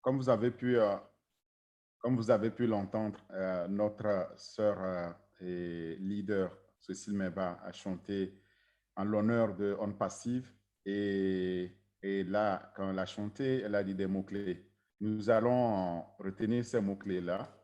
comme vous avez pu, comme vous avez pu l'entendre, notre sœur et leader, Cécile Meba, a chanté en l'honneur de On Passive. Et là, quand elle a chanté, elle a dit des mots-clés. Nous allons retenir ces mots-clés-là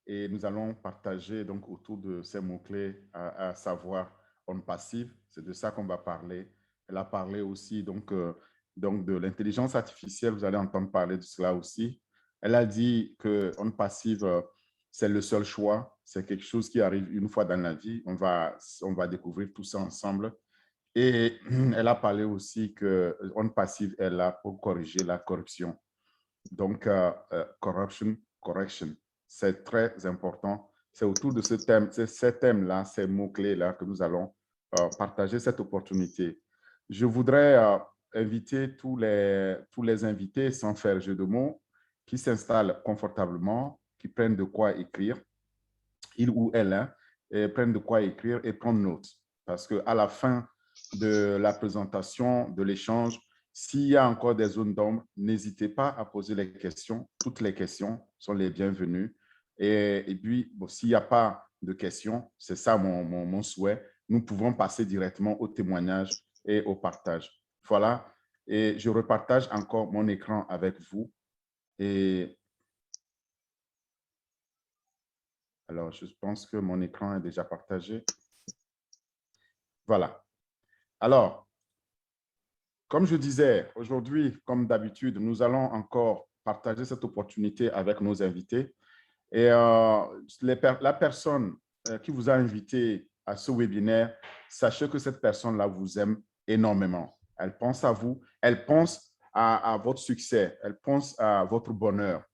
et nous allons partager donc autour de ces mots-clés, à savoir On Passive. C'est de ça qu'on va parler. Elle a parlé aussi donc de l'intelligence artificielle. Vous allez entendre parler de cela aussi. Elle a dit que On Passive, c'est le seul choix. C'est quelque chose qui arrive une fois dans la vie. On va découvrir tout ça ensemble. Et elle a parlé aussi que On Passive est là pour corriger la corruption. Donc, correction, c'est très important. C'est autour de ce thème, c'est ces thèmes-là, ces mots-clés-là que nous allons partager cette opportunité. Je voudrais inviter tous les invités, sans faire jeu de mots, qui s'installent confortablement, qui prennent de quoi écrire, il ou elle, hein, et prennent de quoi écrire et prendre note. Parce qu'à la fin de la présentation, de l'échange, s'il y a encore des zones d'ombre, n'hésitez pas à poser les questions. Toutes les questions sont les bienvenues. Et puis, bon, s'il n'y a pas de questions, c'est ça mon souhait, nous pouvons passer directement au témoignage et au partage. Voilà. Et je repartage encore mon écran avec vous. Et alors, je pense que mon écran est déjà partagé. Voilà. Alors, comme je disais, aujourd'hui, comme d'habitude, nous allons encore partager cette opportunité avec nos invités. Et la personne qui vous a invité à ce webinaire, sachez que cette personne-là vous aime énormément. Elle pense à vous, elle pense à votre succès, elle pense à votre bonheur.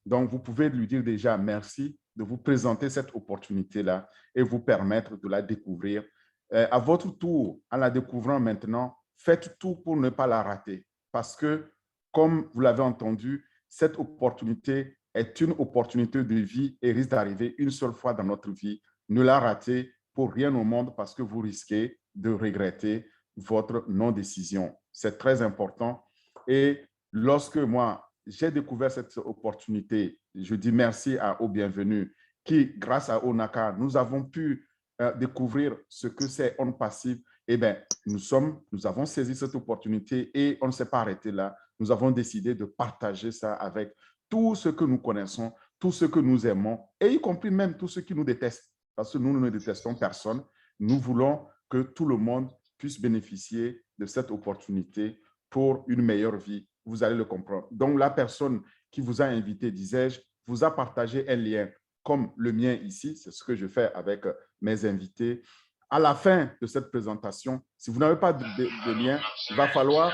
Donc, vous pouvez lui dire déjà merci de vous présenter cette opportunité-là et vous permettre de la découvrir. À votre tour, en la découvrant maintenant, faites tout pour ne pas la rater. Parce que, comme vous l'avez entendu, cette opportunité est une opportunité de vie et risque d'arriver une seule fois dans notre vie. Ne la ratez pour rien au monde parce que vous risquez de regretter votre non-décision. C'est très important. Et lorsque moi, j'ai découvert cette opportunité, je dis merci au bienvenu qui, grâce à Onaka, nous avons pu découvrir ce que c'est On Passive. Eh bien, nous avons saisi cette opportunité et on ne s'est pas arrêté là. Nous avons décidé de partager ça avec tout ce que nous connaissons, tout ce que nous aimons, et y compris même tous ceux qui nous détestent. Parce que nous ne détestons personne. Nous voulons que tout le monde puisse bénéficier de cette opportunité pour une meilleure vie. Vous allez le comprendre. Donc, la personne qui vous a invité, disais-je, vous a partagé un lien comme le mien ici. C'est ce que je fais avec mes invités. À la fin de cette présentation, si vous n'avez pas de lien, il va falloir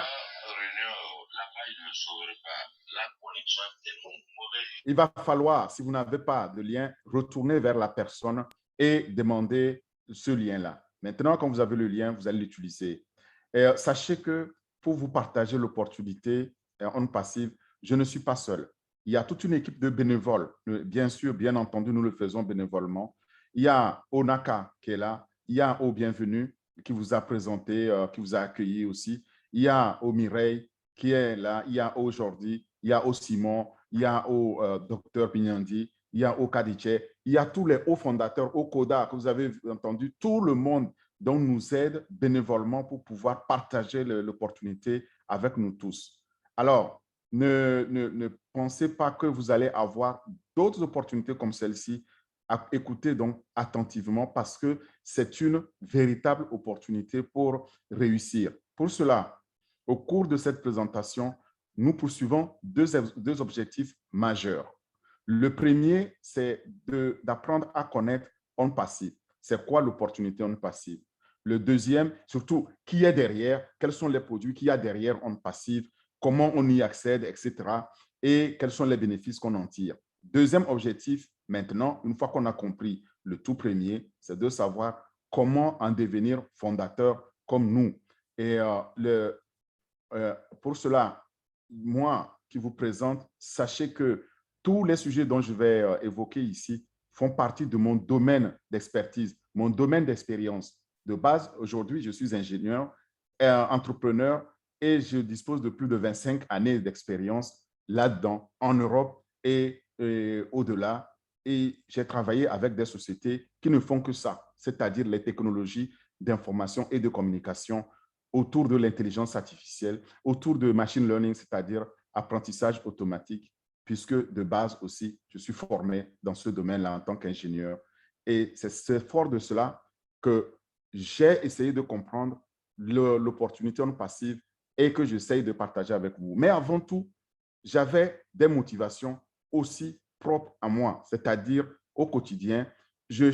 si vous n'avez pas de lien, retourner vers la personne et demander ce lien-là. Maintenant, quand vous avez le lien, vous allez l'utiliser. Sachez que pour vous partager l'opportunité On Passive, je ne suis pas seul. Il y a toute une équipe de bénévoles. Bien sûr, bien entendu, nous le faisons bénévolement. Il y a Onaka qui est là. Il y a Au Bienvenu qui vous a présenté, qui vous a accueilli aussi. Il y a Au Mireille qui est là. Il y a Aujourd'hui. Il y a Au Simon. Il y a Au docteur Pignandi. Il y a Au Kadiche. Il y a tous les hauts fondateurs, Au Koda, que vous avez entendu. Tout le monde donc nous aide bénévolement pour pouvoir partager l'opportunité avec nous tous. Alors, ne pensez pas que vous allez avoir d'autres opportunités comme celle-ci. Écoutez donc attentivement parce que c'est une véritable opportunité pour réussir. Pour cela, au cours de cette présentation, nous poursuivons deux objectifs majeurs. Le premier, c'est d'apprendre à connaître On Passive. C'est quoi l'opportunité On Passive? Le deuxième, surtout, qui est derrière, quels sont les produits qu'il y a derrière On Passive, comment on y accède, etc. Et quels sont les bénéfices qu'on en tire. Deuxième objectif, maintenant, une fois qu'on a compris le tout premier, c'est de savoir comment en devenir fondateur comme nous. Et pour cela, moi qui vous présente, sachez que tous les sujets dont je vais évoquer ici font partie de mon domaine d'expertise, mon domaine d'expérience. De base, aujourd'hui, je suis ingénieur, entrepreneur et je dispose de plus de 25 années d'expérience là-dedans, en Europe et au-delà. Et j'ai travaillé avec des sociétés qui ne font que ça, c'est-à-dire les technologies d'information et de communication autour de l'intelligence artificielle, autour de machine learning, c'est-à-dire apprentissage automatique, puisque de base aussi, je suis formé dans ce domaine-là en tant qu'ingénieur. Et c'est fort de cela que j'ai essayé de comprendre l'opportunité en passive et que j'essaye de partager avec vous. Mais avant tout, j'avais des motivations aussi propres à moi, c'est-à-dire au quotidien, je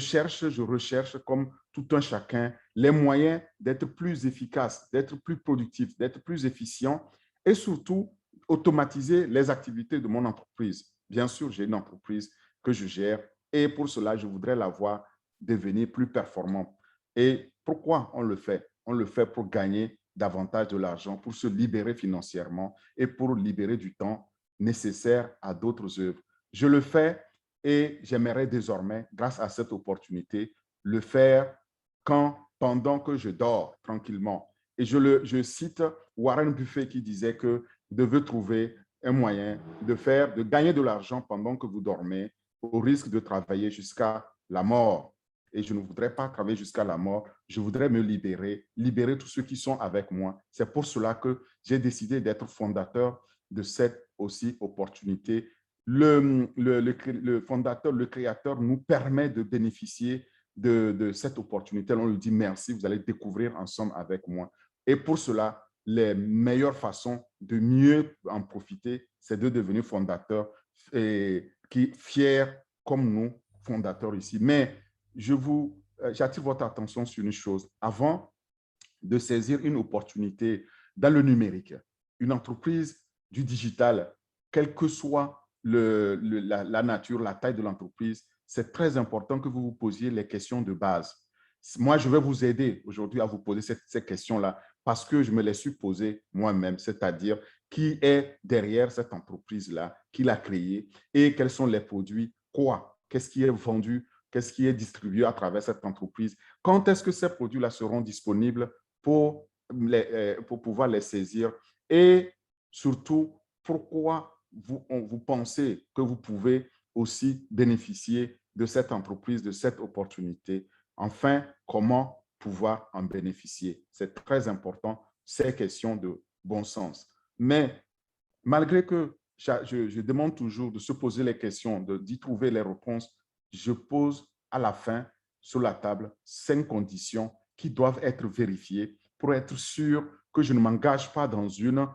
recherche comme tout un chacun les moyens d'être plus efficace, d'être plus productif, d'être plus efficient et surtout automatiser les activités de mon entreprise. Bien sûr, j'ai une entreprise que je gère et pour cela, je voudrais la voir devenir plus performante. Et pourquoi on le fait? On le fait pour gagner davantage de l'argent, pour se libérer financièrement et pour libérer du temps nécessaire à d'autres œuvres. Je le fais et j'aimerais désormais, grâce à cette opportunité, le faire pendant que je dors tranquillement. Et je cite Warren Buffett qui disait que vous devez trouver un moyen de gagner de l'argent pendant que vous dormez au risque de travailler jusqu'à la mort. Et je ne voudrais pas travailler jusqu'à la mort. Je voudrais me libérer tous ceux qui sont avec moi. C'est pour cela que j'ai décidé d'être fondateur de cette aussi opportunité. Le fondateur, le créateur nous permet de bénéficier de cette opportunité. On lui dit merci, vous allez découvrir ensemble avec moi. Et pour cela, les meilleures façons de mieux en profiter, c'est de devenir fondateur et qui fiers comme nous, fondateurs ici. Mais j'attire votre attention sur une chose. Avant de saisir une opportunité dans le numérique, une entreprise du digital, quelle que soit la nature, la taille de l'entreprise, c'est très important que vous vous posiez les questions de base. Moi, je vais vous aider aujourd'hui à vous poser ces questions-là parce que je me les suis posées moi-même, c'est-à-dire qui est derrière cette entreprise-là, qui l'a créée et quels sont les produits, quoi, qu'est-ce qui est vendu, qu'est-ce qui est distribué à travers cette entreprise, quand est-ce que ces produits-là seront disponibles pour pouvoir les saisir et surtout, pourquoi vous pensez que vous pouvez aussi bénéficier de cette entreprise, de cette opportunité. Enfin, comment pouvoir en bénéficier? C'est très important, ces questions de bon sens. Mais malgré que je demande toujours de se poser les questions, d'y trouver les réponses, je pose à la fin sur la table 5 conditions qui doivent être vérifiées pour être sûr que je ne m'engage pas dans une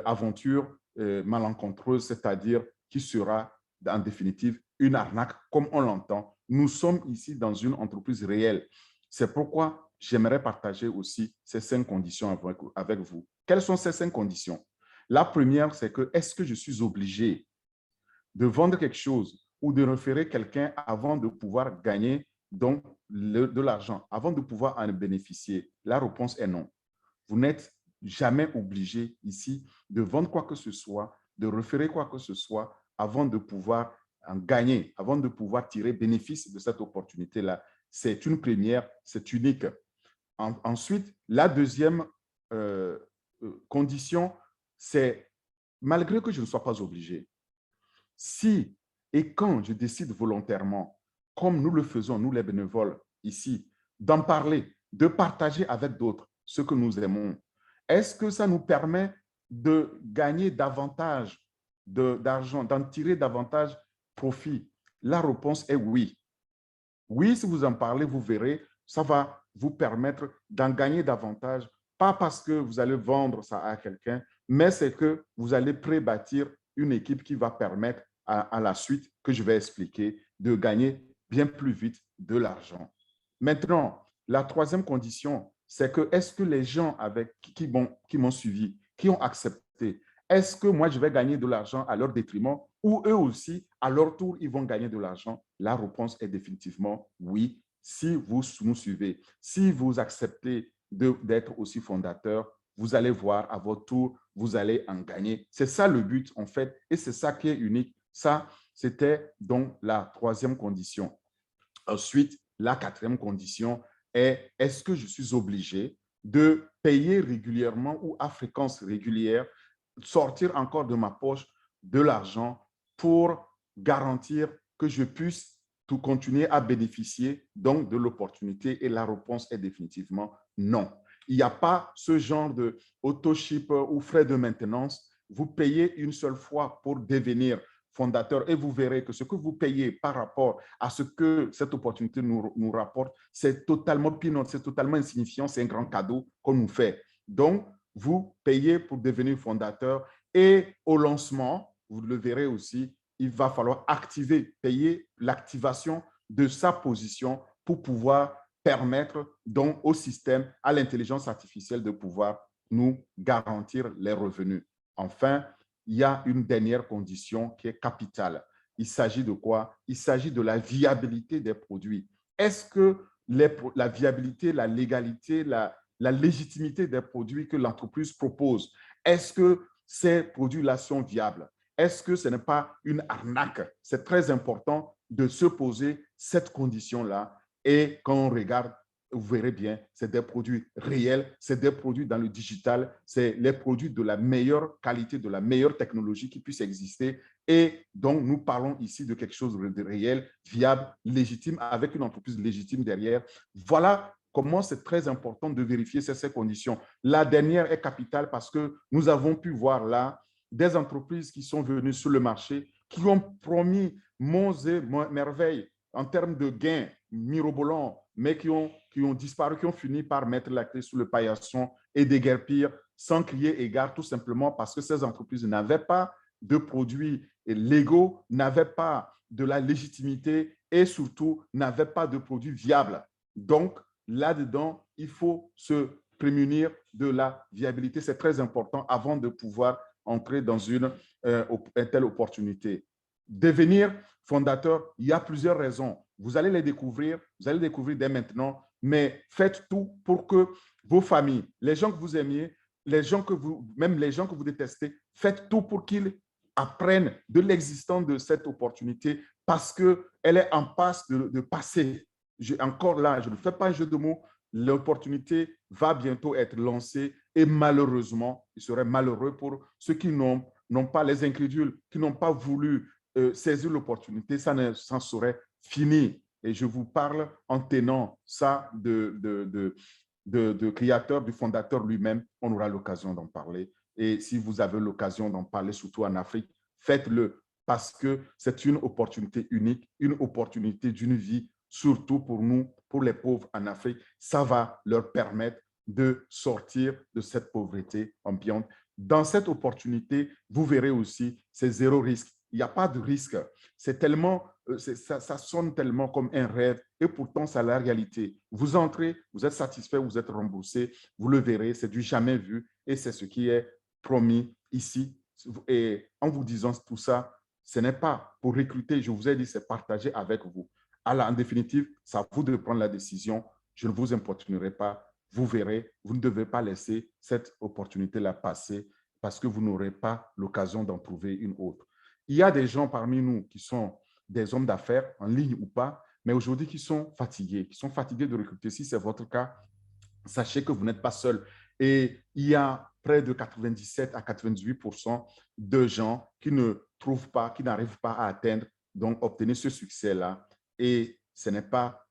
aventure malencontreuse, c'est-à-dire qui sera en définitive une arnaque comme on l'entend. Nous sommes ici dans une entreprise réelle. C'est pourquoi j'aimerais partager aussi ces 5 conditions avec vous. Quelles sont ces 5 conditions? La première, c'est que est-ce que je suis obligé de vendre quelque chose ou de référer quelqu'un avant de pouvoir gagner donc de l'argent, avant de pouvoir en bénéficier? La réponse est non. Vous n'êtes jamais obligé ici de vendre quoi que ce soit, de référer quoi que ce soit avant de pouvoir en gagner, avant de pouvoir tirer bénéfice de cette opportunité-là. C'est une première, c'est unique. Ensuite, la deuxième euh, condition, c'est malgré que je ne sois pas obligé, si et quand je décide volontairement, comme nous le faisons, nous les bénévoles ici, d'en parler, de partager avec d'autres ce que nous aimons, est-ce que ça nous permet de gagner davantage d'argent, d'en tirer davantage profit? La réponse est oui. Oui, si vous en parlez, vous verrez, ça va vous permettre d'en gagner davantage, pas parce que vous allez vendre ça à quelqu'un, mais c'est que vous allez pré-bâtir une équipe qui va permettre à la suite, que je vais expliquer, de gagner bien plus vite de l'argent. Maintenant, la troisième condition, c'est que est-ce que les gens qui m'ont suivi, qui ont accepté, est-ce que moi, je vais gagner de l'argent à leur détriment ou eux aussi, à leur tour, ils vont gagner de l'argent? La réponse est définitivement oui, si vous nous suivez. Si vous acceptez d'être aussi fondateur, vous allez voir à votre tour, vous allez en gagner. C'est ça le but, en fait, et c'est ça qui est unique. Ça, c'était donc la troisième condition. Ensuite, la quatrième condition est, est-ce que je suis obligé de payer régulièrement ou à fréquence régulière, sortir encore de ma poche de l'argent pour garantir que je puisse tout continuer à bénéficier donc de l'opportunité? Et la réponse est définitivement non. Il n'y a pas ce genre de auto-ship ou frais de maintenance. Vous payez une seule fois pour devenir fondateur et vous verrez que ce que vous payez par rapport à ce que cette opportunité nous rapporte, c'est totalement peanut, c'est totalement insignifiant, c'est un grand cadeau qu'on nous fait. Donc, vous payez pour devenir fondateur et au lancement, vous le verrez aussi, il va falloir activer, payer l'activation de sa position pour pouvoir permettre donc au système, à l'intelligence artificielle de pouvoir nous garantir les revenus. Enfin, il y a une dernière condition qui est capitale. Il s'agit de quoi? Il s'agit de la viabilité des produits. Est-ce que la viabilité, la légalité, la légitimité des produits que l'entreprise propose, est-ce que ces produits-là sont viables? Est-ce que ce n'est pas une arnaque? C'est très important de se poser cette condition-là. Et quand on regarde, vous verrez bien, c'est des produits réels, c'est des produits dans le digital, c'est les produits de la meilleure qualité, de la meilleure technologie qui puisse exister. Et donc, nous parlons ici de quelque chose de réel, viable, légitime, avec une entreprise légitime derrière. Voilà comment c'est très important de vérifier ces conditions. La dernière est capitale parce que nous avons pu voir là des entreprises qui sont venues sur le marché, qui ont promis monts et merveilles en termes de gains mirobolants, mais qui ont disparu, qui ont fini par mettre la clé sous le paillasson et déguerpir sans crier égard, tout simplement parce que ces entreprises n'avaient pas de produits légaux, n'avaient pas de la légitimité et surtout n'avaient pas de produits viables. Donc, là-dedans, il faut se prémunir de la viabilité. C'est très important avant de pouvoir entrer dans une telle opportunité. Devenir fondateur, il y a plusieurs raisons. Vous allez les découvrir dès maintenant, mais faites tout pour que vos familles, les gens que vous aimiez, même les gens que vous détestez, faites tout pour qu'ils apprennent de l'existence de cette opportunité parce qu'elle est en passe de passer. Encore là, je ne fais pas un jeu de mots, l'opportunité va bientôt être lancée et malheureusement, il serait malheureux pour ceux qui n'ont pas, les incrédules, qui n'ont pas voulu saisir l'opportunité, ça serait fini. Et je vous parle en tenant ça de créateur, du fondateur lui-même. On aura l'occasion d'en parler. Et si vous avez l'occasion d'en parler, surtout en Afrique, faites-le parce que c'est une opportunité unique, une opportunité d'une vie, surtout pour nous, pour les pauvres en Afrique. Ça va leur permettre de sortir de cette pauvreté ambiante. Dans cette opportunité, vous verrez aussi, c'est zéro risque. Il n'y a pas de risque. C'est tellement, ça sonne tellement comme un rêve et pourtant, c'est la réalité. Vous entrez, vous êtes satisfait, vous êtes remboursé, vous le verrez, c'est du jamais vu et c'est ce qui est promis ici. Et en vous disant tout ça, ce n'est pas pour recruter, je vous ai dit, c'est partager avec vous. Alors, en définitive, c'est à vous de prendre la décision. Je ne vous importunerai pas. Vous verrez, vous ne devez pas laisser cette opportunité-là passer parce que vous n'aurez pas l'occasion d'en trouver une autre. Il y a des gens parmi nous qui sont des hommes d'affaires, en ligne ou pas, mais aujourd'hui qui sont fatigués de recruter. Si c'est votre cas, sachez que vous n'êtes pas seul. Et il y a près de 97 à 98% de gens qui ne trouvent pas, qui n'arrivent pas à atteindre, donc obtenir ce succès-là. Et ce n'est pas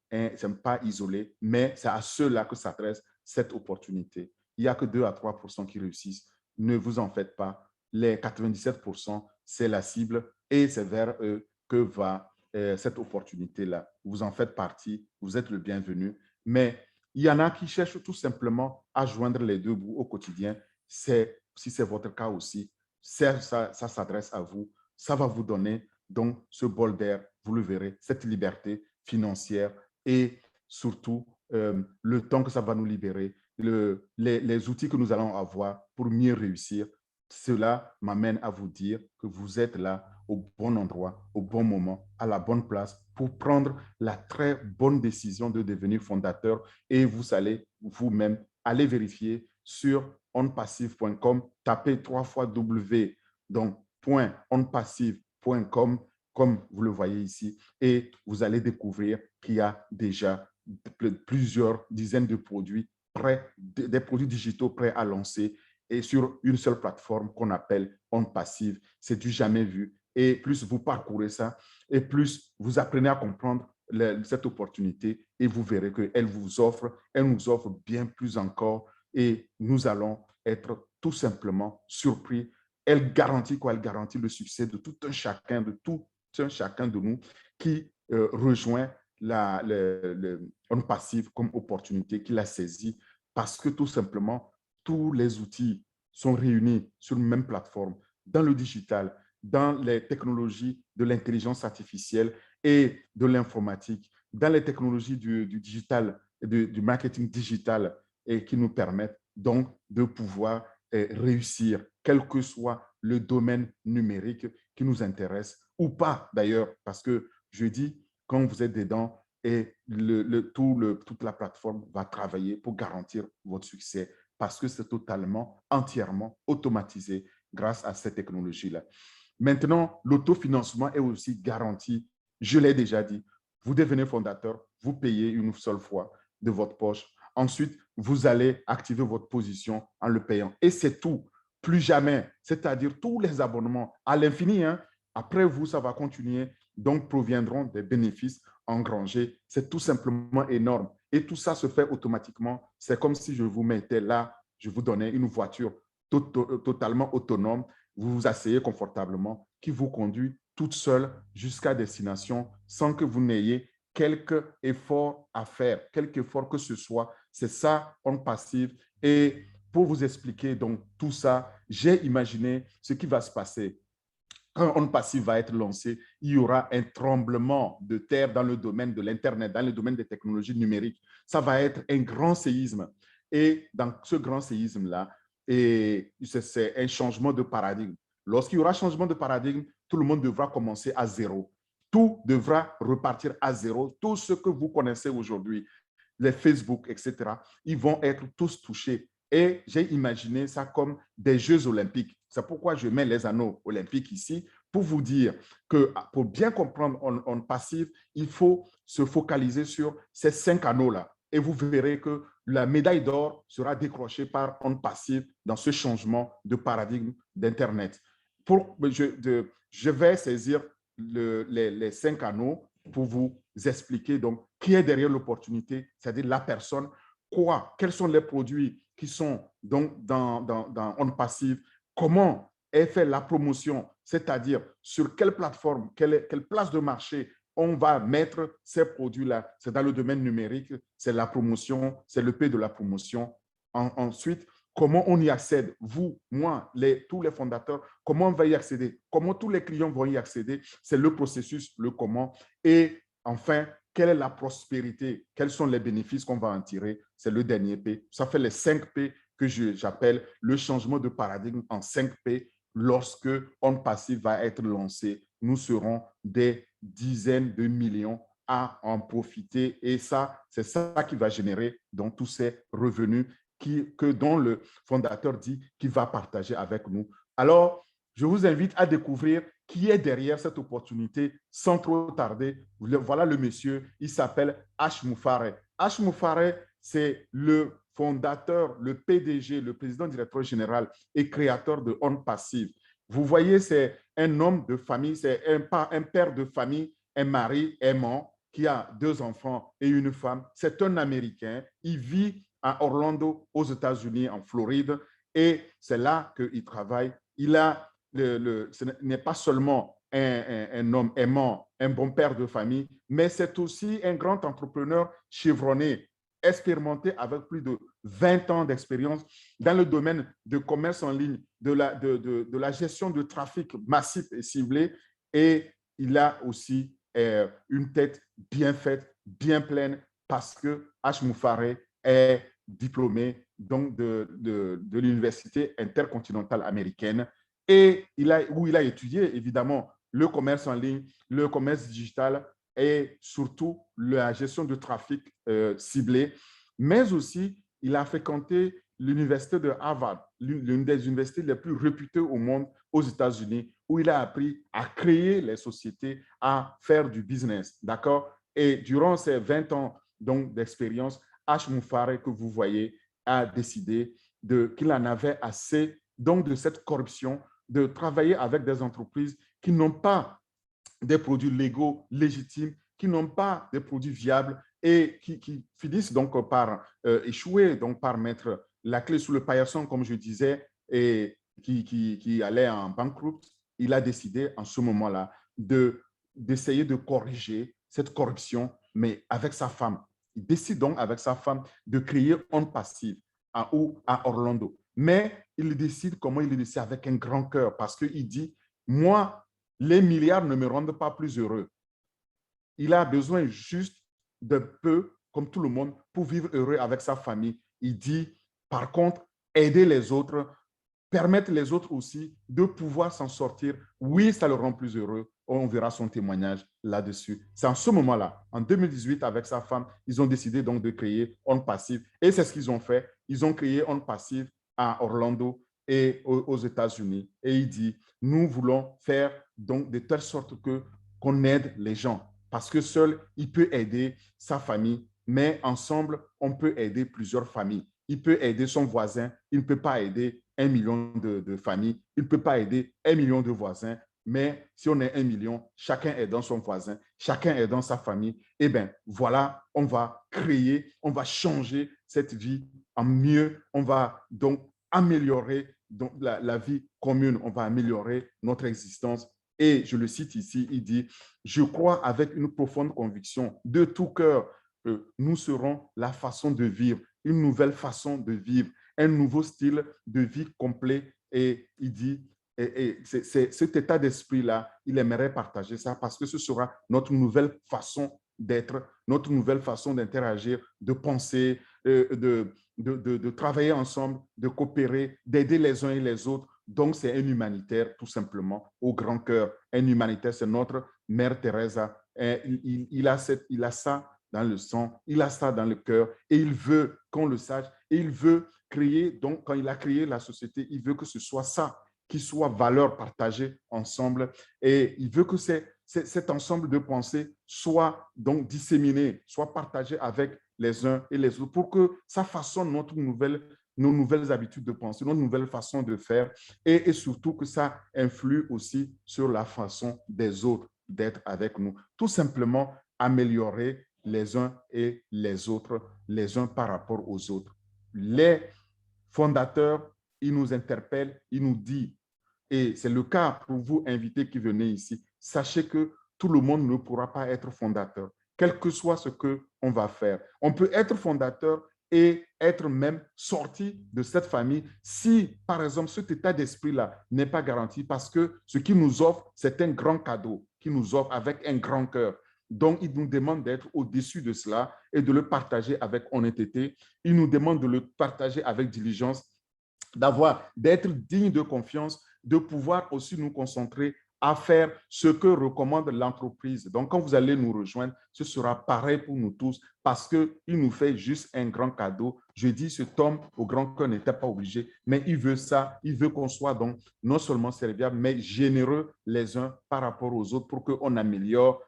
isolé, mais c'est à ceux-là que s'adresse cette opportunité. Il n'y a que 2 à 3% qui réussissent. Ne vous en faites pas. Les 97%, c'est la cible et c'est vers eux que va cette opportunité-là. Vous en faites partie, vous êtes le bienvenu, mais il y en a qui cherchent tout simplement à joindre les deux bouts au quotidien. Si c'est votre cas aussi, ça s'adresse à vous. Ça va vous donner donc ce bol d'air, vous le verrez, cette liberté financière et surtout le temps que ça va nous libérer, les outils que nous allons avoir pour mieux réussir. Cela m'amène à vous dire que vous êtes là au bon endroit, au bon moment, à la bonne place pour prendre la très bonne décision de devenir fondateur et vous allez vous-même aller vérifier sur onpassive.com, tapez 3 fois W, donc .onpassive.com, comme vous le voyez ici, et vous allez découvrir qu'il y a déjà plusieurs dizaines de produits prêts, des produits digitaux prêts à lancer et sur une seule plateforme qu'on appelle OnPassive. C'est du jamais vu. Et plus vous parcourez ça, et plus vous apprenez à comprendre cette opportunité, et vous verrez qu'elle elle nous offre bien plus encore, et nous allons être tout simplement surpris. Elle garantit quoi? Elle garantit le succès de tout un chacun, de nous qui rejoint OnPassive comme opportunité, qu'il a saisi, parce que tout simplement, tous les outils sont réunis sur une même plateforme, dans le digital, dans les technologies de l'intelligence artificielle et de l'informatique, dans les technologies du digital, du marketing digital, et qui nous permettent donc de pouvoir réussir, quel que soit le domaine numérique qui nous intéresse ou pas d'ailleurs, parce que je dis, quand vous êtes dedans, et toute la plateforme va travailler pour garantir votre succès, parce que c'est totalement, entièrement automatisé grâce à cette technologie-là. Maintenant, l'autofinancement est aussi garanti. Je l'ai déjà dit. Vous devenez fondateur, vous payez une seule fois de votre poche. Ensuite, vous allez activer votre position en le payant. Et c'est tout. Plus jamais. C'est-à-dire tous les abonnements à l'infini. Hein. Après vous, ça va continuer. Donc, proviendront des bénéfices engrangés. C'est tout simplement énorme. Et tout ça se fait automatiquement. C'est comme si je vous mettais là, je vous donnais une voiture totalement autonome. Vous vous asseyez confortablement, qui vous conduit toute seule jusqu'à destination sans que vous n'ayez quelque effort à faire, quelque effort que ce soit. C'est ça, OnPassive. Et pour vous expliquer donc tout ça, j'ai imaginé ce qui va se passer. Quand OnPassive va être lancé, il y aura un tremblement de terre dans le domaine de l'Internet, dans le domaine des technologies numériques. Ça va être un grand séisme. Et dans ce grand séisme-là, c'est un changement de paradigme. Lorsqu'il y aura changement de paradigme, tout le monde devra commencer à zéro. Tout devra repartir à zéro. Tout ce que vous connaissez aujourd'hui, les Facebook, etc., ils vont être tous touchés. Et j'ai imaginé ça comme des Jeux olympiques. C'est pourquoi je mets les anneaux olympiques ici, pour vous dire que pour bien comprendre OnPassive, il faut se focaliser sur ces 5 anneaux-là. Et vous verrez que la médaille d'or sera décrochée par OnPassive dans ce changement de paradigme d'Internet. Je vais saisir les 5 anneaux pour vous expliquer donc qui est derrière l'opportunité, c'est-à-dire la personne, quels sont les produits qui sont donc dans OnPassive, comment est fait la promotion, c'est-à-dire sur quelle plateforme, quelle place de marché on va mettre ces produits-là. C'est dans le domaine numérique, c'est la promotion, c'est le P de la promotion. Ensuite, comment on y accède, vous, moi, tous les fondateurs, comment on va y accéder, comment tous les clients vont y accéder, c'est le processus, le comment. Et enfin, quelle est la prospérité, quels sont les bénéfices qu'on va en tirer, c'est le dernier P. Ça fait les 5 P que j'appelle le changement de paradigme en 5 P. Lorsque OnPassive va être lancé, nous serons des dizaines de millions à en profiter. Et ça, c'est ça qui va générer donc tous ces revenus dont le fondateur dit qu'il va partager avec nous. Alors, je vous invite à découvrir qui est derrière cette opportunité sans trop tarder. Voilà le monsieur, il s'appelle Ash Moufare. Ash Moufare, c'est le fondateur, le PDG, le président directeur général et créateur de OnPassive. Vous voyez, c'est un homme de famille, c'est un père de famille, un mari aimant qui a 2 enfants et une femme. C'est un Américain. Il vit à Orlando, aux États-Unis, en Floride, et c'est là qu'il travaille. Ce n'est pas seulement un homme aimant, un bon père de famille, mais c'est aussi un grand entrepreneur chevronné, expérimenté avec plus de 20 ans d'expérience dans le domaine de commerce en ligne, de la gestion de trafic massif et ciblé. Et il a aussi une tête bien faite, bien pleine, parce que Ash Moufare est diplômé donc de l'Université intercontinentale américaine, et où il a étudié évidemment le commerce en ligne, le commerce digital et surtout la gestion de trafic ciblé, mais aussi il a fréquenté l'université de Harvard, l'une des universités les plus réputées au monde aux États-Unis, où il a appris à créer les sociétés, à faire du business, d'accord? Et durant ces 20 ans donc d'expérience, Ash Moufare, que vous voyez, a décidé qu'il en avait assez donc de cette corruption, de travailler avec des entreprises qui n'ont pas des produits légaux, légitimes, qui n'ont pas des produits viables et qui finissent donc par échouer, donc par mettre la clé sous le paillasson, comme je disais, et qui allait en banqueroute. Il a décidé en ce moment-là d'essayer de corriger cette corruption, mais avec sa femme. Il décide donc avec sa femme de créer On Passive à Orlando. Mais il décide comment il le décide avec un grand cœur parce qu'il dit, moi, les milliards ne me rendent pas plus heureux. Il a besoin juste de peu, comme tout le monde, pour vivre heureux avec sa famille. Il dit, par contre, aider les autres, permettre les autres aussi de pouvoir s'en sortir. Oui, ça le rend plus heureux. On verra son témoignage là-dessus. C'est en ce moment-là, en 2018, avec sa femme, ils ont décidé donc de créer On Passive. Et c'est ce qu'ils ont fait. Ils ont créé On Passive à Orlando et aux États-Unis. Et il dit, nous voulons faire donc de telle sorte qu'on aide les gens. Parce que seul, il peut aider sa famille, mais ensemble, on peut aider plusieurs familles. Il peut aider son voisin, il ne peut pas aider 1 million de familles, il ne peut pas aider 1 million de voisins, mais si on est 1 million, chacun aidant son voisin, chacun aidant sa famille, eh bien, voilà, on va créer, on va changer cette vie en mieux, on va donc améliorer donc, la vie commune, on va améliorer notre existence. Et je le cite ici, il dit, je crois avec une profonde conviction de tout cœur que nous serons la façon de vivre, une nouvelle façon de vivre, un nouveau style de vie complet. Et il dit, c'est cet état d'esprit-là, il aimerait partager ça parce que ce sera notre nouvelle façon d'être, notre nouvelle façon d'interagir, de penser, de travailler ensemble, de coopérer, d'aider les uns et les autres. Donc, c'est un humanitaire, tout simplement, au grand cœur. Un humanitaire, c'est notre Mère Teresa. Il a ça dans le sang, il a ça dans le cœur et il veut qu'on le sache. Et il veut créer, donc, quand il a créé la société, il veut que ce soit ça, qui soit valeur partagée ensemble. Et il veut que cet ensemble de pensées soit donc disséminé, soit partagé avec les uns et les autres pour que ça façonne nos nouvelles habitudes de penser, nos nouvelles façons de faire et surtout que ça influe aussi sur la façon des autres d'être avec nous. Tout simplement améliorer les uns et les autres, les uns par rapport aux autres. Les fondateurs, ils nous interpellent, ils nous disent, et c'est le cas pour vous, invités qui venez ici, sachez que tout le monde ne pourra pas être fondateur, quel que soit ce qu'on va faire. On peut être fondateur et être même sorti de cette famille si, par exemple, cet état d'esprit-là n'est pas garanti parce que ce qu'il nous offre, c'est un grand cadeau qu'il nous offre avec un grand cœur. Donc, il nous demande d'être au-dessus de cela et de le partager avec honnêteté. Il nous demande de le partager avec diligence, d'être digne de confiance, de pouvoir aussi nous concentrer à faire ce que recommande l'entreprise. Donc, quand vous allez nous rejoindre, ce sera pareil pour nous tous parce qu'il nous fait juste un grand cadeau. Je dis, cet homme au grand cœur n'était pas obligé, mais il veut ça. Il veut qu'on soit donc non seulement serviable, mais généreux les uns par rapport aux autres pour qu'on améliore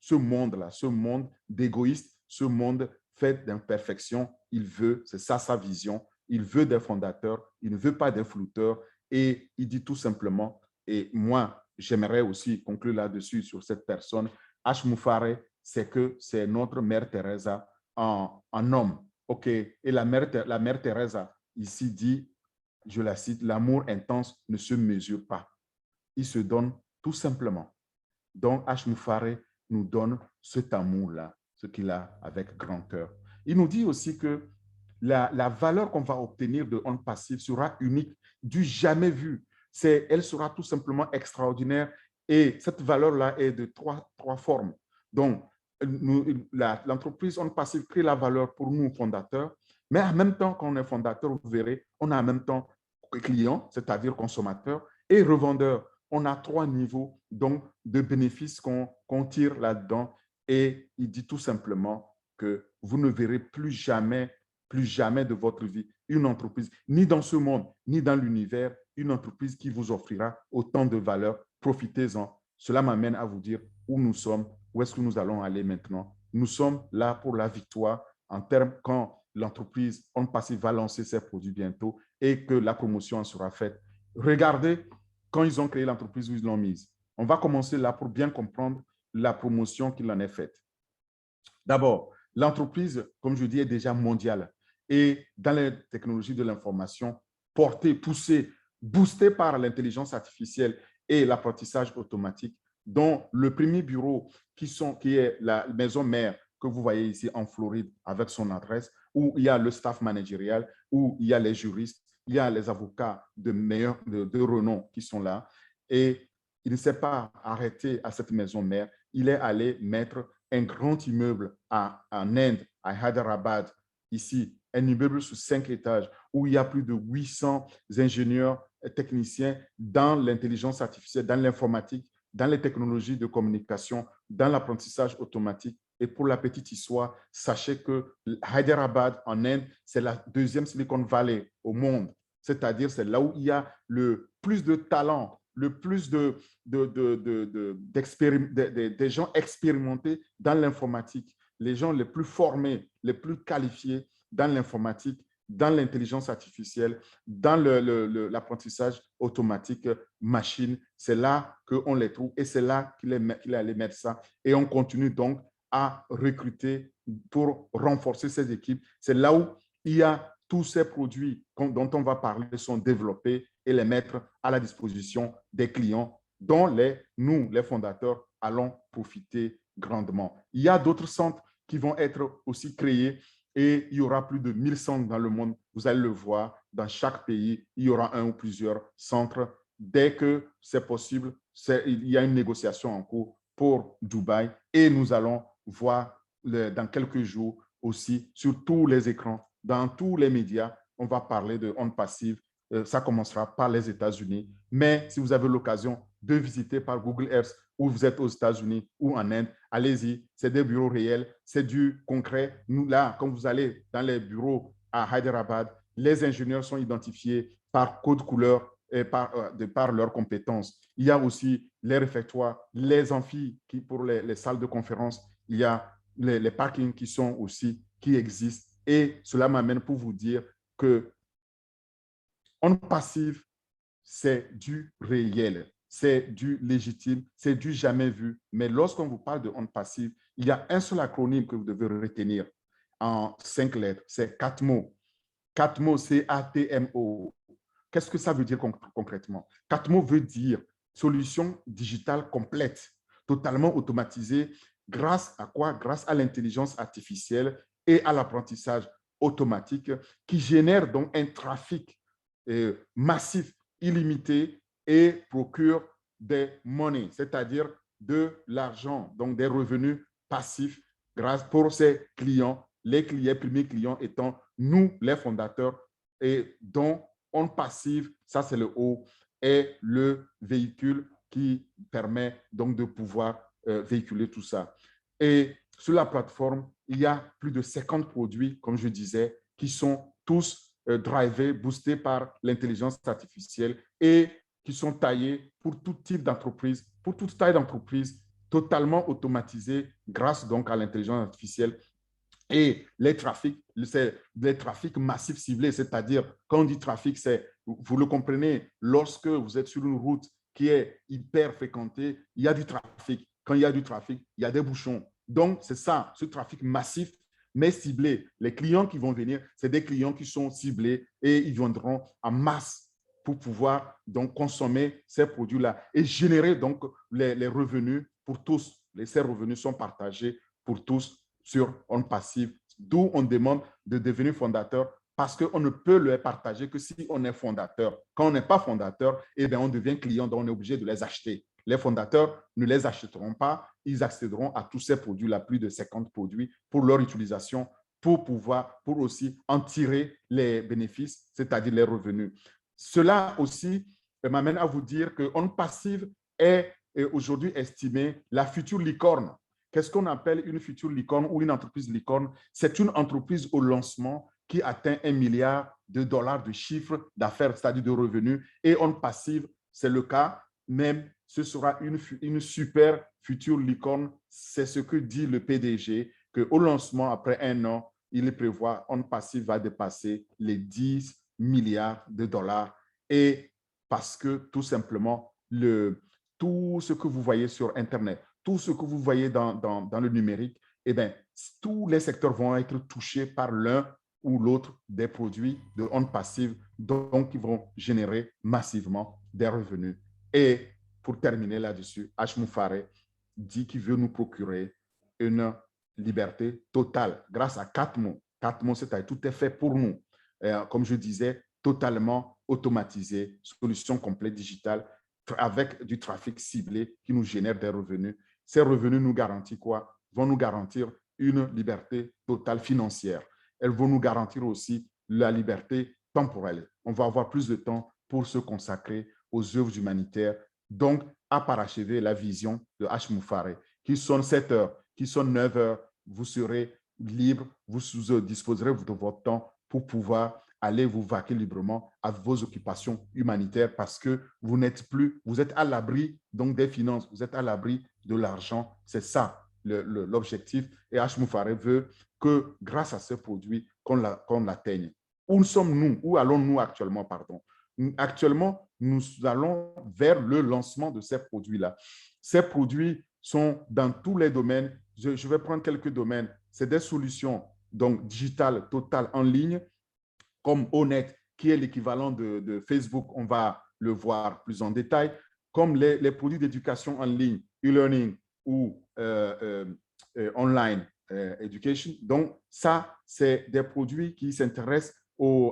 ce monde-là, ce monde d'égoïste, ce monde fait d'imperfection. Il veut, c'est ça sa vision. Il veut des fondateurs, il ne veut pas des flouteurs et il dit tout simplement, et moi, j'aimerais aussi conclure là-dessus sur cette personne, H. Mufare, c'est que c'est notre Mère Teresa en homme. OK, et la mère Teresa ici dit, je la cite, l'amour intense ne se mesure pas. Il se donne tout simplement. Donc, H. Mufare nous donne cet amour-là, ce qu'il a avec grand cœur. Il nous dit aussi que la valeur qu'on va obtenir de On Passive sera unique, du jamais vu. Elle sera tout simplement extraordinaire et cette valeur-là est de trois formes. Donc, l'entreprise On Passive crée la valeur pour nous, fondateurs, mais en même temps, quand on est fondateur, vous verrez, on a en même temps client, c'est-à-dire consommateur, et revendeur. On a 3 niveaux donc, de bénéfices qu'on tire là-dedans et il dit tout simplement que vous ne verrez plus jamais de votre vie une entreprise, ni dans ce monde, ni dans l'univers, une entreprise qui vous offrira autant de valeur. Profitez-en. Cela m'amène à vous dire où nous sommes, où est-ce que nous allons aller maintenant. Nous sommes là pour la victoire en termes quand l'entreprise On Passive va lancer ses produits bientôt et que la promotion en sera faite. Regardez quand ils ont créé l'entreprise où ils l'ont mise. On va commencer là pour bien comprendre la promotion qu'il en est faite. D'abord, l'entreprise, comme je dis, est déjà mondiale et dans les technologies de l'information, portée, poussée, boostée par l'intelligence artificielle et l'apprentissage automatique, dont le premier bureau qui est la maison mère que vous voyez ici en Floride avec son adresse, où il y a le staff managérial, où il y a les juristes, il y a les avocats de renom qui sont là. Et il ne s'est pas arrêté à cette maison mère, il est allé mettre un grand immeuble en Inde, à Hyderabad, ici, un immeuble sur 5 étages, où il y a plus de 800 ingénieurs et techniciens dans l'intelligence artificielle, dans l'informatique, dans les technologies de communication, dans l'apprentissage automatique. Et pour la petite histoire, sachez que Hyderabad, en Inde, c'est la deuxième Silicon Valley au monde. C'est-à-dire, c'est là où il y a le plus de talent, le plus des gens expérimentés dans l'informatique, les gens les plus formés, les plus qualifiés dans l'informatique, dans l'intelligence artificielle, dans l'apprentissage automatique machine. C'est là qu'on les trouve et c'est là qu'il est allé mettre ça. Et on continue donc à recruter pour renforcer ces équipes. C'est là où il y a tous ces produits dont on va parler sont développés et les mettre à la disposition des clients dont nous, les fondateurs, allons profiter grandement. Il y a d'autres centres qui vont être aussi créés et il y aura plus de 1000 centres dans le monde. Vous allez le voir, dans chaque pays, il y aura un ou plusieurs centres. Dès que c'est possible, il y a une négociation en cours pour Dubaï et nous allons voir dans quelques jours aussi sur tous les écrans, dans tous les médias, on va parler de On Passive. Ça commencera par les États-Unis. Mais si vous avez l'occasion de visiter par Google Earth où vous êtes aux États-Unis ou en Inde, allez-y. C'est des bureaux réels, c'est du concret. Nous, là, quand vous allez dans les bureaux à Hyderabad, les ingénieurs sont identifiés par code couleur et par leurs compétences. Il y a aussi les réfectoires, les amphis pour les salles de conférence. Il y a les parkings qui existent. Et cela m'amène pour vous dire que On Passive, c'est du réel, c'est du légitime, c'est du jamais vu. Mais lorsqu'on vous parle de On Passive, il y a un seul acronyme que vous devez retenir en 5 lettres, c'est 4 mots. 4 mots, c'est ATMO. Qu'est-ce que ça veut dire concrètement? 4 mots veut dire solution digitale complète, totalement automatisée. Grâce à quoi? Grâce à l'intelligence artificielle et à l'apprentissage automatique qui génère donc un trafic massif, illimité et procure des monnaies, c'est-à-dire de l'argent, donc des revenus passifs grâce pour ses clients, les premiers clients étant nous, les fondateurs, et dont On Passive, ça c'est le haut, est le véhicule qui permet donc de pouvoir véhiculer tout ça. Et sur la plateforme, il y a plus de 50 produits, comme je disais, qui sont tous drivés, boostés par l'intelligence artificielle et qui sont taillés pour tout type d'entreprise, pour toute taille d'entreprise, totalement automatisés grâce donc à l'intelligence artificielle. Et les trafics, c'est des trafics massifs ciblés, c'est-à-dire, quand on dit trafic, c'est, vous le comprenez, lorsque vous êtes sur une route qui est hyper fréquentée, il y a du trafic. Quand il y a du trafic, il y a des bouchons. Donc, c'est ça, ce trafic massif, mais ciblé. Les clients qui vont venir, c'est des clients qui sont ciblés et ils viendront en masse pour pouvoir donc consommer ces produits-là et générer donc les revenus pour tous. Ces revenus sont partagés pour tous sur On Passive, d'où on demande de devenir fondateur parce qu'on ne peut le partager que si on est fondateur. Quand on n'est pas fondateur, eh bien, on devient client, donc on est obligé de les acheter. Les fondateurs ne les achèteront pas, ils accéderont à tous ces produits-là, plus de 50 produits, pour leur utilisation, pour aussi en tirer les bénéfices, c'est-à-dire les revenus. Cela aussi m'amène à vous dire que On Passive est aujourd'hui estimé la future licorne. Qu'est-ce qu'on appelle une future licorne ou une entreprise licorne? C'est une entreprise au lancement qui atteint $1 milliard de chiffre d'affaires, c'est-à-dire de revenus. Et On Passive, c'est le cas, même ce sera une super future licorne. C'est ce que dit le PDG, qu'au lancement, après 1 an, il prévoit, on passif va dépasser les 10 milliards de dollars. Et parce que tout simplement, tout ce que vous voyez sur Internet, tout ce que vous voyez dans le numérique, eh bien, tous les secteurs vont être touchés par l'un ou l'autre des produits de ondes passives, donc ils vont générer massivement des revenus. Et pour terminer là-dessus, Hashmufare dit qu'il veut nous procurer une liberté totale grâce à 4 mots. 4 mots, c'est-à-dire tout est fait pour nous. Comme je disais, totalement automatisé, solution complète digitale avec du trafic ciblé qui nous génère des revenus. Ces revenus nous garantissent quoi? Vont nous garantir une liberté totale financière. Elles vont nous garantir aussi la liberté temporelle. On va avoir plus de temps pour se consacrer aux œuvres humanitaires. Donc, à parachever la vision de Hashmufare, qui sonne 7 heures, qui sonne 9 heures, vous serez libre, vous disposerez de votre temps pour pouvoir aller vous vaquer librement à vos occupations humanitaires parce que vous n'êtes plus, vous êtes à l'abri donc des finances, vous êtes à l'abri de l'argent. C'est ça l'objectif. Et Hashmufare veut que grâce à ces produits, qu'on l'atteigne. Où sommes-nous? Où allons-nous actuellement, pardon? Actuellement, nous allons vers le lancement de ces produits-là. Ces produits sont dans tous les domaines. Je vais prendre quelques domaines. C'est des solutions donc digitales, totales, en ligne, comme Honnête, qui est l'équivalent de Facebook. On va le voir plus en détail. Comme les produits d'éducation en ligne, e-learning ou online education. Donc, ça, c'est des produits qui s'intéressent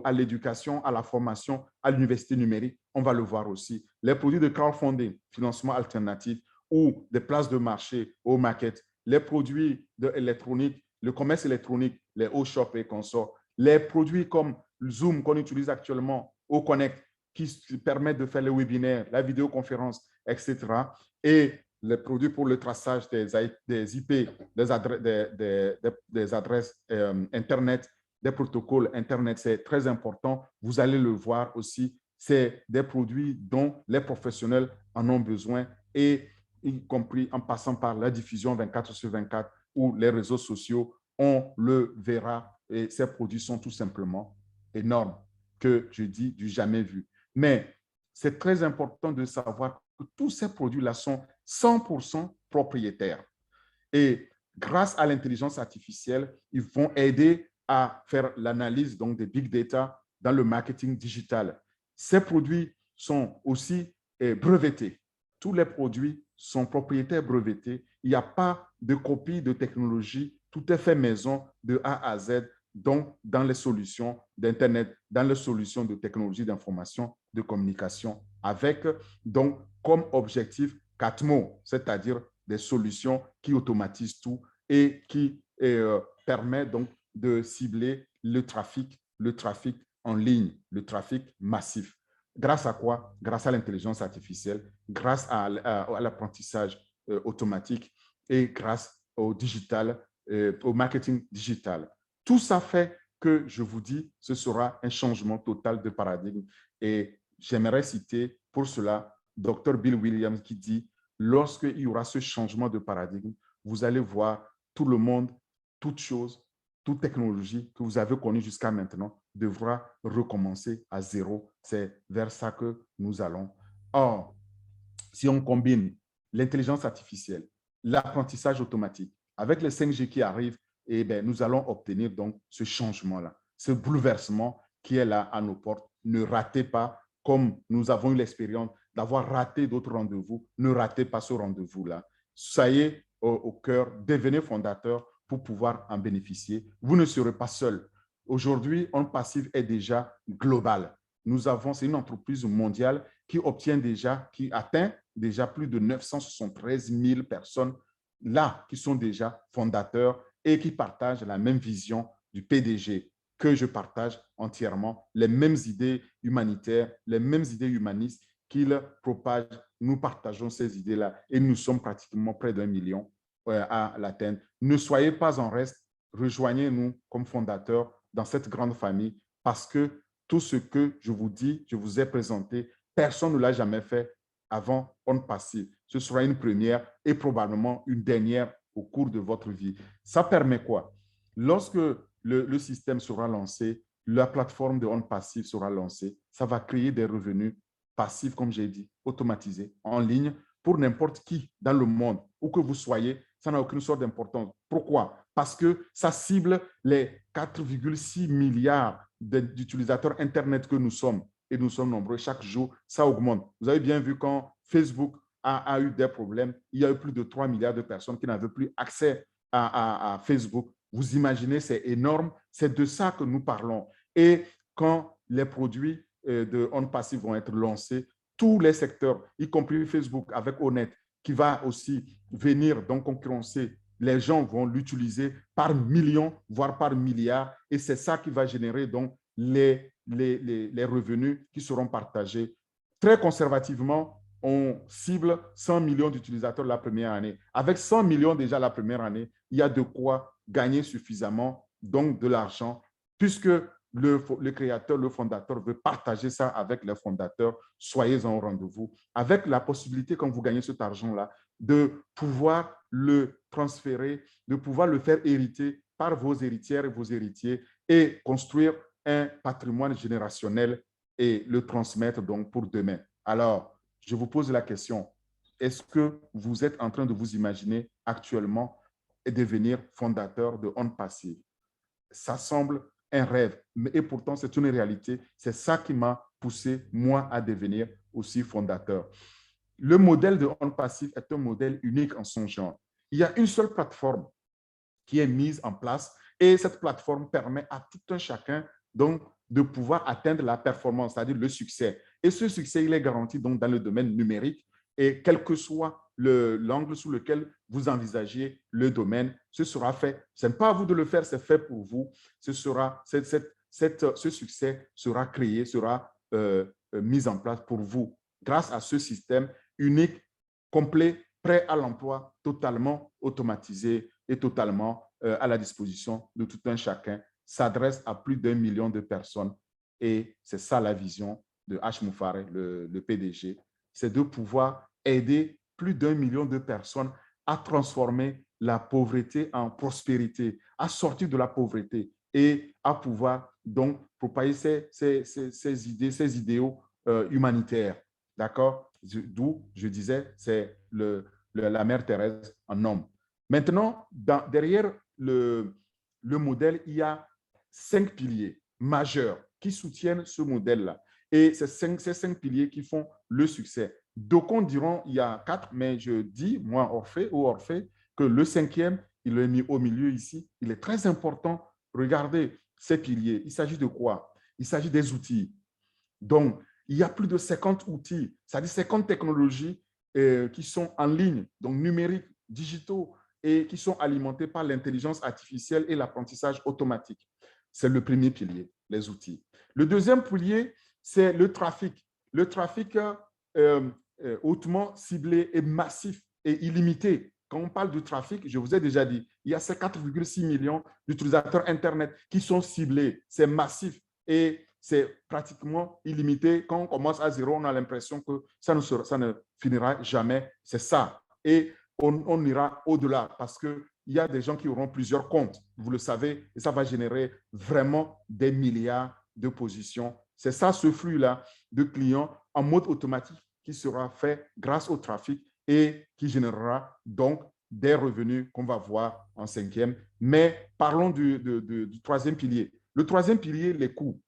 à l'éducation, à la formation, à l'université numérique. On va le voir aussi. Les produits de crowdfunding, financement alternatif ou des places de marché, au market, les produits électroniques, le commerce électronique, les e-shops et consorts, les produits comme Zoom qu'on utilise actuellement, au Connect, qui permettent de faire les webinaires, la vidéoconférence, etc. Et les produits pour le traçage des IP, des adresses Internet, des protocoles Internet, c'est très important. Vous allez le voir aussi. C'est des produits dont les professionnels en ont besoin, et y compris en passant par la diffusion 24/24 ou les réseaux sociaux, on le verra. Et ces produits sont tout simplement énormes, que je dis du jamais vu. Mais c'est très important de savoir que tous ces produits-là sont 100% propriétaires. Et grâce à l'intelligence artificielle, ils vont aider à faire l'analyse donc des big data dans le marketing digital. Ces produits sont aussi brevetés. Tous les produits sont propriétaires brevetés. Il n'y a pas de copie de technologie. Tout est fait maison de A à Z, donc dans les solutions d'Internet, dans les solutions de technologie d'information, de communication, avec donc comme objectif 4 mots, c'est-à-dire des solutions qui automatisent tout et qui permet donc de cibler le trafic en ligne, le trafic massif. Grâce à quoi? Grâce à l'intelligence artificielle, grâce à l'apprentissage automatique et grâce au digital, au marketing digital. Tout ça fait que, je vous dis, ce sera un changement total de paradigme. Et j'aimerais citer pour cela Dr. Bill Williams qui dit: lorsqu'il y aura ce changement de paradigme, vous allez voir tout le monde, toute chose, toute technologie que vous avez connue jusqu'à maintenant devra recommencer à zéro. C'est vers ça que nous allons. Or, si on combine l'intelligence artificielle, l'apprentissage automatique, avec les 5G qui arrivent, eh bien, nous allons obtenir donc ce changement-là, ce bouleversement qui est là à nos portes. Ne ratez pas, comme nous avons eu l'expérience d'avoir raté d'autres rendez-vous, ne ratez pas ce rendez-vous-là. Soyez au cœur, devenez fondateur pour pouvoir en bénéficier. Vous ne serez pas seul. Aujourd'hui, On Passive est déjà global. C'est une entreprise mondiale qui atteint déjà plus de 973 000 personnes là, qui sont déjà fondateurs et qui partagent la même vision du PDG que je partage entièrement, les mêmes idées humanitaires, les mêmes idées humanistes qu'il propage. Nous partageons ces idées-là et nous sommes pratiquement près d'1 million à l'atteindre. Ne soyez pas en reste, rejoignez-nous comme fondateurs dans cette grande famille parce que tout ce que je vous dis, je vous ai présenté, personne ne l'a jamais fait avant On Passive. Ce sera une première et probablement une dernière au cours de votre vie. Ça permet quoi? Lorsque le système sera lancé, la plateforme de On Passif sera lancée. Ça va créer des revenus passifs, comme j'ai dit, automatisés, en ligne, pour n'importe qui dans le monde, où que vous soyez, ça n'a aucune sorte d'importance. Pourquoi? Parce que ça cible les 4,6 milliards d'utilisateurs Internet que nous sommes. Et nous sommes nombreux. Chaque jour, ça augmente. Vous avez bien vu quand Facebook a eu des problèmes, il y a eu plus de 3 milliards de personnes qui n'avaient plus accès à Facebook. Vous imaginez, c'est énorme. C'est de ça que nous parlons. Et quand les produits de On Passif vont être lancés, tous les secteurs, y compris Facebook avec Honnête, qui va aussi venir donc concurrencer, les gens vont l'utiliser par millions, voire par milliards. Et c'est ça qui va générer donc les revenus qui seront partagés. Très conservativement, on cible 100 millions d'utilisateurs la première année. Avec 100 millions déjà la première année, il y a de quoi gagner suffisamment, donc de l'argent, puisque le créateur, le fondateur veut partager ça avec les fondateurs. Soyez-en au rendez-vous. Avec la possibilité, quand vous gagnez cet argent-là, de pouvoir le transférer, de pouvoir le faire hériter par vos héritières et vos héritiers et construire un patrimoine générationnel et le transmettre donc pour demain. Alors, je vous pose la question, est-ce que vous êtes en train de vous imaginer actuellement devenir fondateur de On Passive? Ça semble un rêve, et pourtant c'est une réalité. C'est ça qui m'a poussé, moi, à devenir aussi fondateur. Le modèle de On Passive est un modèle unique en son genre. Il y a une seule plateforme qui est mise en place et cette plateforme permet à tout un chacun donc de pouvoir atteindre la performance, c'est-à-dire le succès. Et ce succès, il est garanti donc dans le domaine numérique et quel que soit l'angle sous lequel vous envisagez le domaine, ce sera fait. Ce n'est pas à vous de le faire, c'est fait pour vous. Ce succès sera créé, sera mis en place pour vous grâce à ce système unique, complet, prêt à l'emploi, totalement automatisé et totalement à la disposition de tout un chacun, s'adresse à plus d'1 million de personnes. Et c'est ça la vision de H. Moufare, le PDG, c'est de pouvoir aider plus d'1 million de personnes à transformer la pauvreté en prospérité, à sortir de la pauvreté et à pouvoir donc propager ces idées, ces idéaux humanitaires. D'accord? D'où je disais, c'est la mère Thérèse en homme. Maintenant, derrière le modèle, il y a 5 piliers majeurs qui soutiennent ce modèle-là. Et c'est ces 5 piliers qui font le succès. D'aucuns diront il y a 4, mais je dis, moi, Orphée, que le 5e, il est mis au milieu ici. Il est très important. Regardez ces piliers. Il s'agit de quoi? Il s'agit des outils. Donc, il y a plus de 50 outils, c'est-à-dire 50 technologies qui sont en ligne, donc numériques, digitaux, et qui sont alimentés par l'intelligence artificielle et l'apprentissage automatique. C'est le premier pilier, les outils. Le deuxième pilier, c'est le trafic. Le trafic hautement ciblé et massif et illimité. Quand on parle du trafic, je vous ai déjà dit, il y a ces 4,6 millions d'utilisateurs Internet qui sont ciblés. C'est massif et c'est pratiquement illimité. Quand on commence à zéro, on a l'impression que ça ne finira jamais. C'est ça. Et on ira au-delà parce qu'il y a des gens qui auront plusieurs comptes, vous le savez, et ça va générer vraiment des milliards de positions. C'est ça, ce flux-là de clients en mode automatique qui sera fait grâce au trafic et qui générera donc des revenus qu'on va voir en 5e. Mais parlons du 3e pilier. Le 3e pilier, les coûts.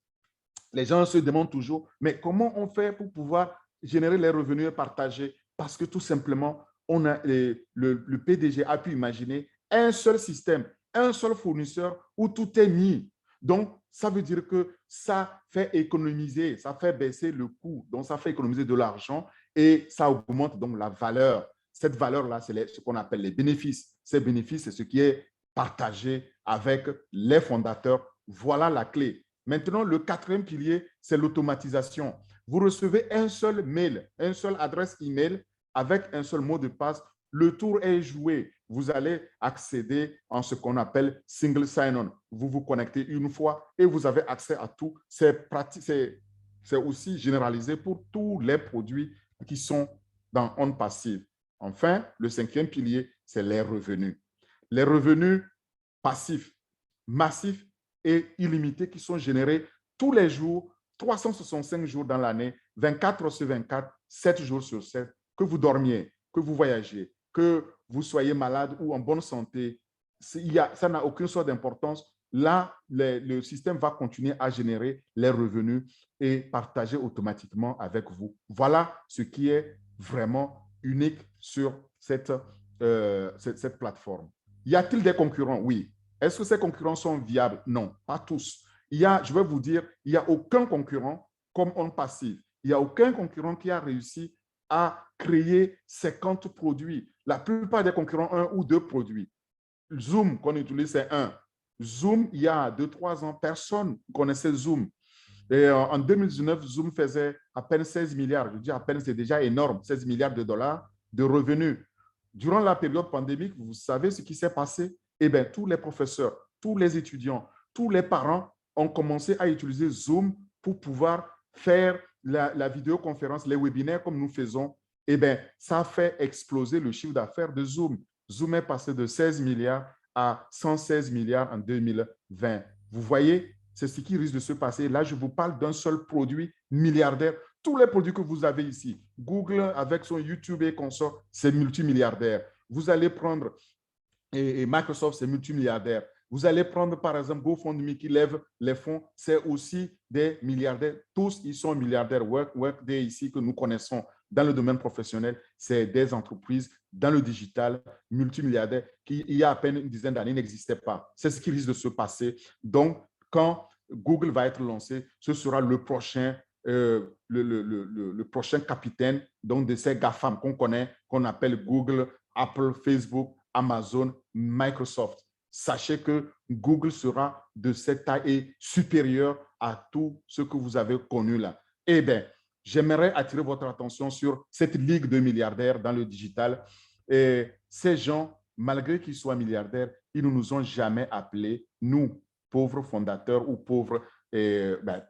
Les gens se demandent toujours, mais comment on fait pour pouvoir générer les revenus partagés? Parce que tout simplement, on a, le PDG a pu imaginer un seul système, un seul fournisseur où tout est mis. Donc, ça veut dire que ça fait économiser, ça fait baisser le coût, donc ça fait économiser de l'argent et ça augmente donc la valeur. Cette valeur-là, c'est ce qu'on appelle les bénéfices. Ces bénéfices, c'est ce qui est partagé avec les fondateurs. Voilà la clé. Maintenant, le 4e pilier, c'est l'automatisation. Vous recevez un seul mail, une seule adresse email avec un seul mot de passe. Le tour est joué. Vous allez accéder en ce qu'on appelle single sign-on. Vous vous connectez une fois et vous avez accès à tout. C'est aussi généralisé pour tous les produits qui sont dans On Passive. Enfin, le 5e pilier, c'est les revenus. Les revenus passifs, massifs et illimités qui sont générés tous les jours, 365 jours dans l'année, 24 heures sur 24, 7 jours sur 7, que vous dormiez, que vous voyagiez, que vous soyez malade ou en bonne santé, ça n'a aucune sorte d'importance. Là, le système va continuer à générer les revenus et partager automatiquement avec vous. Voilà ce qui est vraiment unique sur cette plateforme. Y a-t-il des concurrents? Oui. Est-ce que ces concurrents sont viables? Non, pas tous. Je vais vous dire, il n'y a aucun concurrent comme OnPassive. Il n'y a aucun concurrent qui a réussi à créer 50 produits. La plupart des concurrents ont 1 ou 2 produits. Zoom qu'on utilise, c'est 1. Zoom, il y a 2-3 ans, personne connaissait Zoom. Et en 2019, Zoom faisait à peine 16 milliards. Je dis à peine, c'est déjà énorme, 16 milliards de dollars de revenus. Durant la période pandémique, vous savez ce qui s'est passé? Eh bien, tous les professeurs, tous les étudiants, tous les parents ont commencé à utiliser Zoom pour pouvoir faire la vidéoconférence, les webinaires comme nous faisons. Eh bien, ça a fait exploser le chiffre d'affaires de Zoom. Zoom est passé de 16 milliards à 116 milliards en 2020. Vous voyez, c'est ce qui risque de se passer. Là, je vous parle d'un seul produit milliardaire. Tous les produits que vous avez ici, Google avec son YouTube et consorts, c'est multimilliardaire. Vous allez prendre, et Microsoft, c'est multimilliardaire. Vous allez prendre, par exemple, GoFundMe qui lève les fonds, c'est aussi des milliardaires. Tous, ils sont milliardaires. Workday, ici, que nous connaissons dans le domaine professionnel, c'est des entreprises dans le digital multimilliardaires qui, il y a à peine une dizaine d'années, n'existaient pas. C'est ce qui risque de se passer. Donc, quand Google va être lancé, ce sera le prochain prochain capitaine donc de ces GAFAM qu'on connaît, qu'on appelle Google, Apple, Facebook, Amazon, Microsoft. Sachez que Google sera de cette taille et supérieur à tout ce que vous avez connu là. Eh bien, j'aimerais attirer votre attention sur cette ligue de milliardaires dans le digital. Et ces gens, malgré qu'ils soient milliardaires, ils ne nous ont jamais appelés, nous, pauvres fondateurs ou pauvres,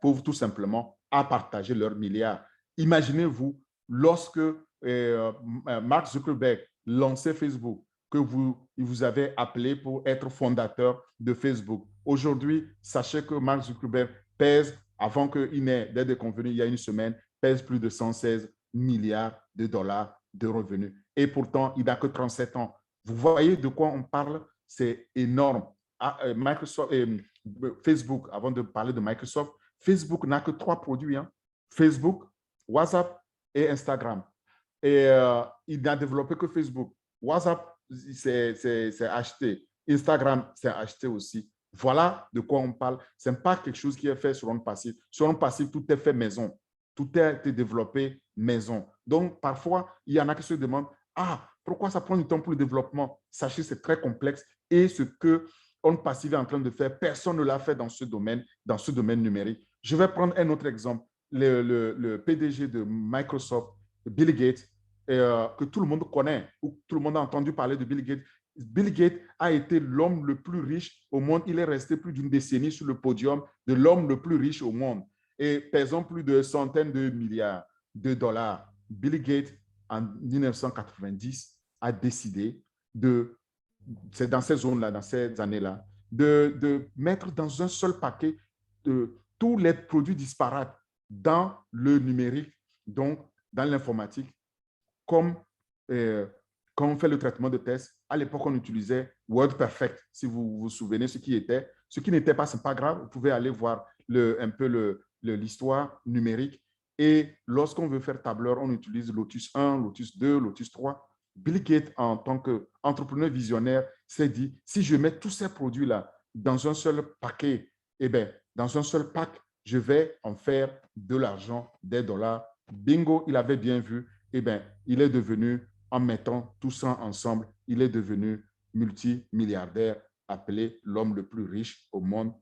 pauvres tout simplement, à partager leurs milliards. Imaginez-vous, lorsque Mark Zuckerberg lançait Facebook, que il vous avait appelé pour être fondateur de Facebook. Aujourd'hui, sachez que Mark Zuckerberg pèse, avant qu'il n'ait d'être convenu il y a une semaine, pèse plus de 116 milliards de dollars de revenus. Et pourtant, il n'a que 37 ans. Vous voyez de quoi on parle? C'est énorme. Microsoft, Facebook, avant de parler de Microsoft, Facebook n'a que 3 produits. Hein. Facebook, WhatsApp et Instagram. Et il n'a développé que Facebook. WhatsApp, c'est acheté. Instagram, c'est acheté aussi. Voilà de quoi on parle. Ce n'est pas quelque chose qui est fait sur OnPassive. Sur OnPassive, tout est fait maison. Tout a été développé maison. Donc, parfois, il y en a qui se demandent, pourquoi ça prend du temps pour le développement? Sachez, c'est très complexe. Et ce que OnPassive est en train de faire, personne ne l'a fait dans ce domaine numérique. Je vais prendre un autre exemple. Le PDG de Microsoft, Bill Gates, que tout le monde connaît, ou tout le monde a entendu parler de Bill Gates. Bill Gates a été l'homme le plus riche au monde. Il est resté plus d'une décennie sur le podium de l'homme le plus riche au monde et pesant plus de centaines de milliards de dollars. Bill Gates, en 1990, a décidé c'est dans ces zones-là, dans ces années-là, de mettre dans un seul paquet tous les produits disparates dans le numérique, donc dans l'informatique, comme quand on fait le traitement de test. À l'époque, on utilisait WordPerfect, si vous vous souvenez ce qui était. Ce qui n'était pas, ce n'est pas grave, vous pouvez aller voir un peu l'histoire numérique. Et lorsqu'on veut faire tableur, on utilise Lotus 1, Lotus 2, Lotus 3. Bill Gates, en tant qu'entrepreneur visionnaire, s'est dit, si je mets tous ces produits-là dans un seul paquet, eh bien, dans un seul pack, je vais en faire de l'argent, des dollars. Bingo, il avait bien vu. Eh bien, il est devenu, en mettant tout ça ensemble, il est devenu multimilliardaire, appelé l'homme le plus riche au monde,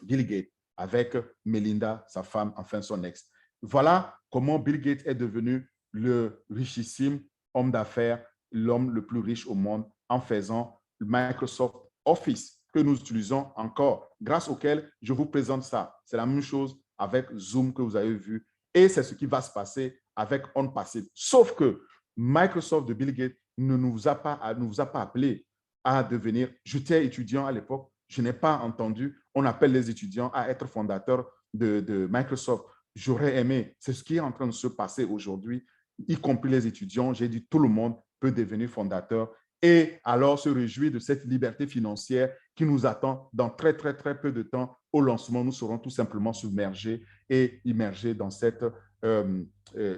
Bill Gates, avec Melinda, sa femme, enfin son ex. Voilà comment Bill Gates est devenu le richissime homme d'affaires, l'homme le plus riche au monde, en faisant Microsoft Office, que nous utilisons encore, grâce auquel je vous présente ça. C'est la même chose avec Zoom que vous avez vu. Et c'est ce qui va se passer avec OnPassive. Sauf que Microsoft de Bill Gates ne nous a pas appelé à devenir, j'étais étudiant à l'époque, Je n'ai pas entendu, on appelle les étudiants à être fondateurs de Microsoft. J'aurais aimé, c'est ce qui est en train de se passer aujourd'hui, y compris les étudiants. J'ai dit, tout le monde peut devenir fondateur et alors se réjouir de cette liberté financière qui nous attend dans très, très, très peu de temps. Au lancement, nous serons tout simplement submergés et immergés dans cette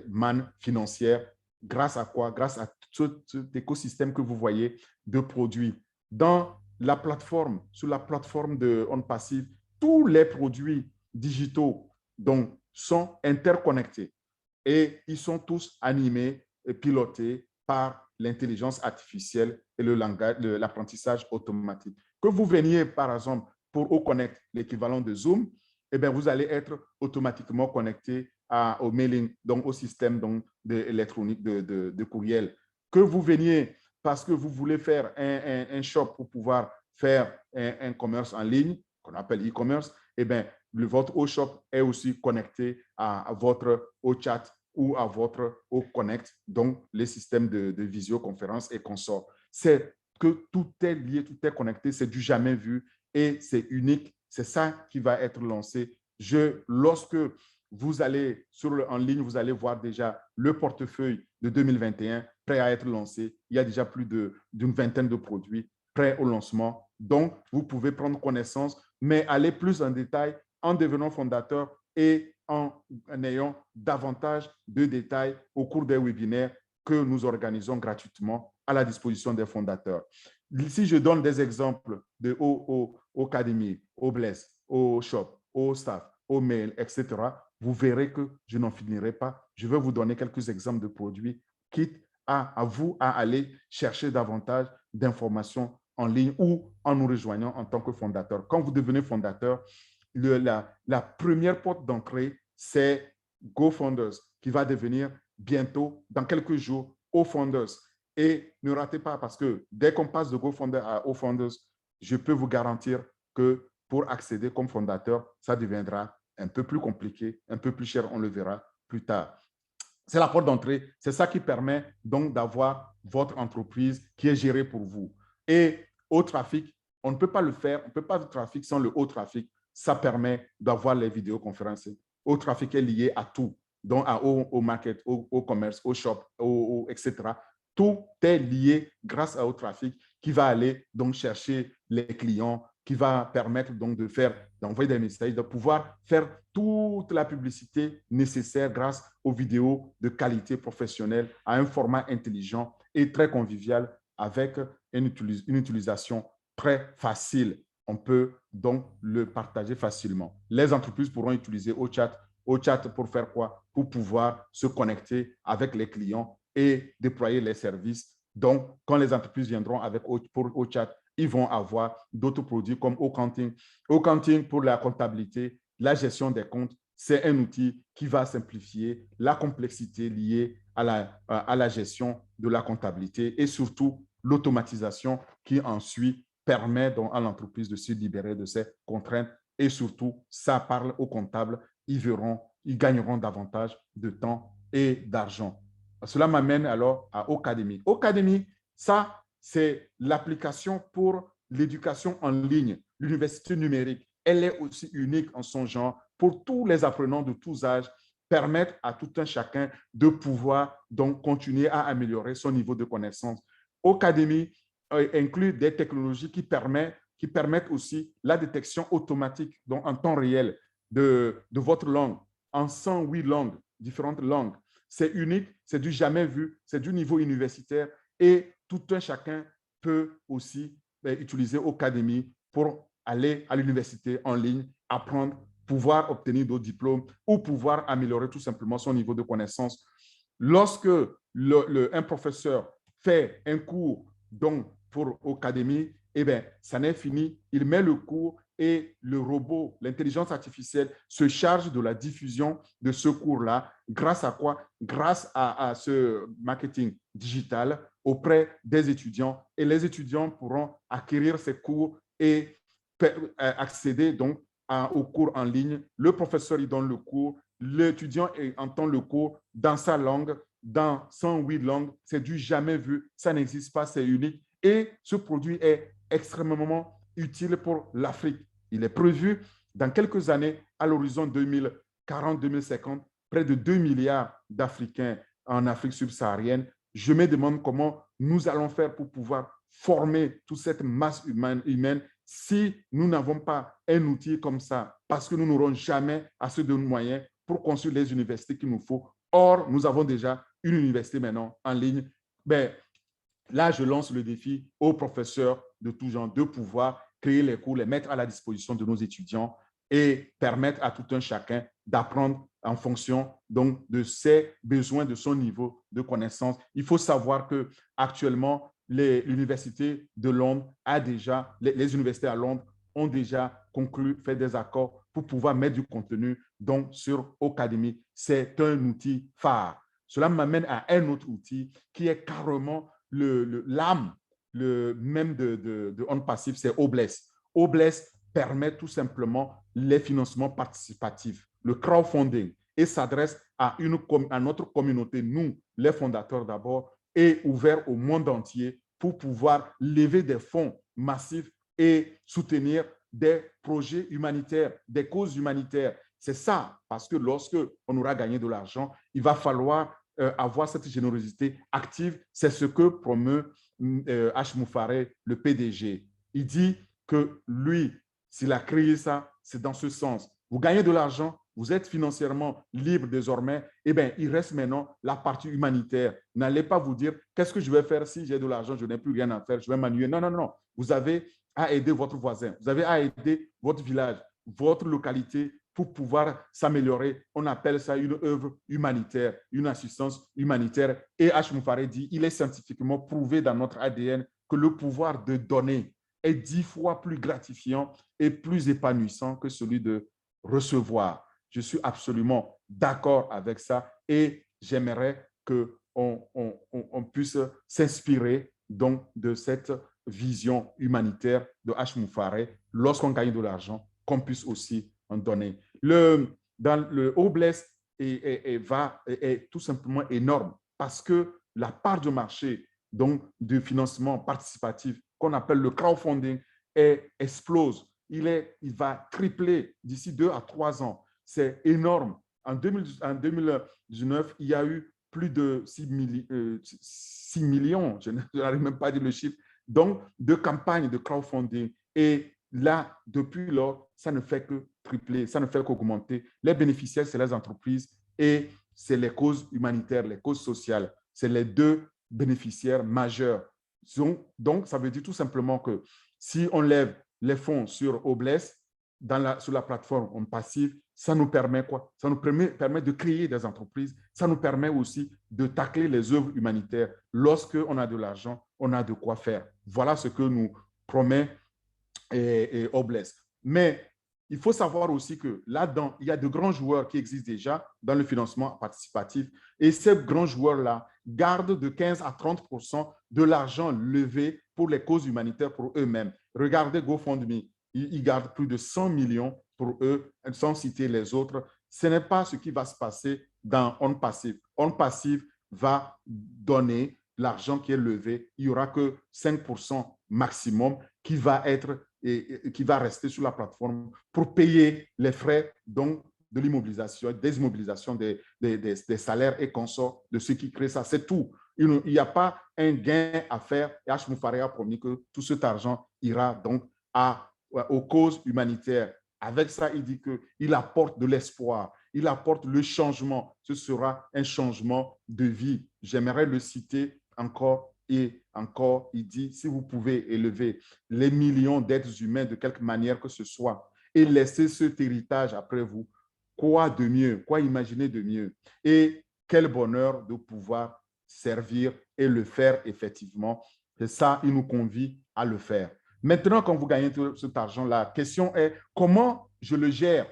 manne financière. Grâce à quoi? Grâce à cet écosystème que vous voyez de produits. Dans la plateforme, sur la plateforme de OnPassive, tous les produits digitaux donc, sont interconnectés et ils sont tous animés et pilotés par l'intelligence artificielle et l'apprentissage automatique. Que vous veniez, par exemple, pour OConnect, l'équivalent de Zoom, eh bien, vous allez être automatiquement connecté au mailing, donc au système donc, électronique de courriel. Que vous veniez parce que vous voulez faire un shop pour pouvoir faire un commerce en ligne, qu'on appelle e-commerce, eh bien, votre O-Shop est aussi connecté à votre O-Chat ou à votre O-Connect, donc les systèmes de visioconférence et consorts. C'est que tout est lié, tout est connecté, c'est du jamais vu et c'est unique. C'est ça qui va être lancé. Lorsque vous allez en ligne, vous allez voir déjà le portefeuille de 2021 prêt à être lancé. Il y a déjà plus d'une vingtaine de produits prêts au lancement. Donc, vous pouvez prendre connaissance, mais aller plus en détail en devenant fondateur et en ayant davantage de détails au cours des webinaires que nous organisons gratuitement à la disposition des fondateurs. Si je donne des exemples de au Academy, au Bless, au Shop, au Staff, au Mail, etc., vous verrez que je n'en finirai pas. Je vais vous donner quelques exemples de produits, quitte à vous à aller chercher davantage d'informations en ligne ou en nous rejoignant en tant que fondateur. Quand vous devenez fondateur, la première porte d'entrée, c'est GoFounders, qui va devenir bientôt, dans quelques jours, OFounders. Et ne ratez pas, parce que dès qu'on passe de GoFounders à OFounders, je peux vous garantir que pour accéder comme fondateur, ça deviendra un peu plus compliqué, un peu plus cher, on le verra plus tard. C'est la porte d'entrée, c'est ça qui permet donc d'avoir votre entreprise qui est gérée pour vous. Et au trafic, on ne peut pas le faire, on ne peut pas faire trafic sans le haut trafic. Ça permet d'avoir les vidéoconférences. Au trafic est lié à tout, donc au market, au commerce, au shop, etc. Tout est lié grâce au trafic qui va aller donc chercher les clients, qui va permettre donc d'envoyer des messages, de pouvoir faire toute la publicité nécessaire grâce aux vidéos de qualité professionnelle à un format intelligent et très convivial avec une utilisation très facile. On peut donc le partager facilement. Les entreprises pourront utiliser OChat pour faire quoi? Pour pouvoir se connecter avec les clients et déployer les services. Donc, quand les entreprises viendront pour OChat, ils vont avoir d'autres produits comme Accounting. Accounting pour la comptabilité, la gestion des comptes, c'est un outil qui va simplifier la complexité liée à la gestion de la comptabilité et surtout l'automatisation qui ensuite permet donc à l'entreprise de se libérer de ces contraintes et surtout, ça parle aux comptables, ils gagneront davantage de temps et d'argent. Cela m'amène alors à Ocademy. Ocademy, ça, c'est l'application pour l'éducation en ligne, l'université numérique. Elle est aussi unique en son genre pour tous les apprenants de tous âges, permettre à tout un chacun de pouvoir donc continuer à améliorer son niveau de connaissance. Ocademy inclut des technologies qui permettent aussi la détection automatique, donc en temps réel, de votre langue, en 108 langues, différentes langues. C'est unique, c'est du jamais vu, c'est du niveau universitaire et tout un chacun peut aussi utiliser Ocademy pour aller à l'université en ligne, apprendre, pouvoir obtenir d'autres diplômes ou pouvoir améliorer tout simplement son niveau de connaissance. Lorsque un professeur fait un cours donc pour Ocademy, eh bien, ça n'est fini. Il met le cours et le robot, l'intelligence artificielle, se charge de la diffusion de ce cours-là. Grâce à quoi? Grâce à ce marketing digital auprès des étudiants. Et les étudiants pourront acquérir ces cours et accéder donc aux cours en ligne. Le professeur, il donne le cours. L'étudiant entend le cours dans sa langue, dans 108 langues. C'est du jamais vu. Ça n'existe pas, c'est unique. Et ce produit est extrêmement utile pour l'Afrique. Il est prévu dans quelques années, à l'horizon 2040-2050, près de 2 milliards d'Africains en Afrique subsaharienne. Je me demande comment nous allons faire pour pouvoir former toute cette masse humaine si nous n'avons pas un outil comme ça, parce que nous n'aurons jamais assez de moyens pour construire les universités qu'il nous faut. Or, nous avons déjà une université maintenant en ligne. Ben, là, je lance le défi aux professeurs de tout genre de pouvoir créer les cours, les mettre à la disposition de nos étudiants et permettre à tout un chacun d'apprendre en fonction donc, de ses besoins, de son niveau de connaissance. Il faut savoir qu'actuellement, l'Université de Londres a déjà, les universités à Londres ont déjà conclu, fait des accords pour pouvoir mettre du contenu donc, sur Ocademy. C'est un outil phare. Cela m'amène à un autre outil qui est carrément l'âme même de On Passif, c'est Obless. Obless permet tout simplement les financements participatifs, le crowdfunding, et s'adresse à notre communauté, nous, les fondateurs d'abord, et ouvert au monde entier pour pouvoir lever des fonds massifs et soutenir des projets humanitaires, des causes humanitaires. C'est ça, parce que lorsque on aura gagné de l'argent, il va falloir avoir cette générosité active. C'est ce que promeut H. Moufaré, le PDG. Il dit que lui, s'il a créé ça, c'est dans ce sens. Vous gagnez de l'argent, vous êtes financièrement libre désormais, eh bien, il reste maintenant la partie humanitaire. N'allez pas vous dire, qu'est-ce que je vais faire si j'ai de l'argent, je n'ai plus rien à faire, je vais m'ennuyer. Non, non, non. Vous avez à aider votre voisin, vous avez à aider votre village, votre localité pour pouvoir s'améliorer. On appelle ça une œuvre humanitaire, une assistance humanitaire. Et H. Moufaré dit, il est scientifiquement prouvé dans notre ADN que le pouvoir de donner est 10 fois plus gratifiant et plus épanouissant que celui de recevoir. Je suis absolument d'accord avec ça et j'aimerais qu'on puisse s'inspirer donc de cette vision humanitaire de H. Moufaré lorsqu'on gagne de l'argent, qu'on puisse aussi en donner. Dans le Obless est tout simplement énorme parce que la part de marché donc, de financement participatif qu'on appelle le crowdfunding explose. Il va tripler d'ici 2 à 3 ans. C'est énorme. En 2019, il y a eu plus de 6 millions, je n'arrive même pas à dire le chiffre, donc de campagnes de crowdfunding. Et là, depuis lors, ça ne fait que tripler, ça ne fait qu'augmenter. Les bénéficiaires, c'est les entreprises et c'est les causes humanitaires, les causes sociales. C'est les deux bénéficiaires majeurs. Donc, ça veut dire tout simplement que si on lève les fonds sur Obless, sur la plateforme On Passif, ça nous permet quoi? Ça nous permet de créer des entreprises. Ça nous permet aussi de tacler les œuvres humanitaires. Lorsqu'on a de l'argent, on a de quoi faire. Voilà ce que nous promet Obless. Mais il faut savoir aussi que là-dedans, il y a de grands joueurs qui existent déjà dans le financement participatif. Et ces grands joueurs-là gardent de 15 à 30% de l'argent levé pour les causes humanitaires pour eux-mêmes. Regardez GoFundMe, ils gardent plus de 100 millions pour eux, sans citer les autres. Ce n'est pas ce qui va se passer dans On Passif. On Passif va donner l'argent qui est levé. Il n'y aura que 5% maximum qui va être et qui va rester sur la plateforme pour payer les frais donc, de l'immobilisation, des immobilisations des salaires et consorts de ceux qui créent ça. C'est tout. Il n'y a pas un gain à faire. Et H. Moufaré a promis que tout cet argent ira donc aux causes humanitaires. Avec ça, il dit qu'il apporte de l'espoir, il apporte le changement. Ce sera un changement de vie. J'aimerais le citer encore et encore. Il dit, si vous pouvez élever les millions d'êtres humains de quelque manière que ce soit et laisser cet héritage après vous, quoi de mieux, quoi imaginer de mieux? Et quel bonheur de pouvoir servir et le faire effectivement. Et ça, il nous convie à le faire. Maintenant, quand vous gagnez tout cet argent, la question est comment je le gère?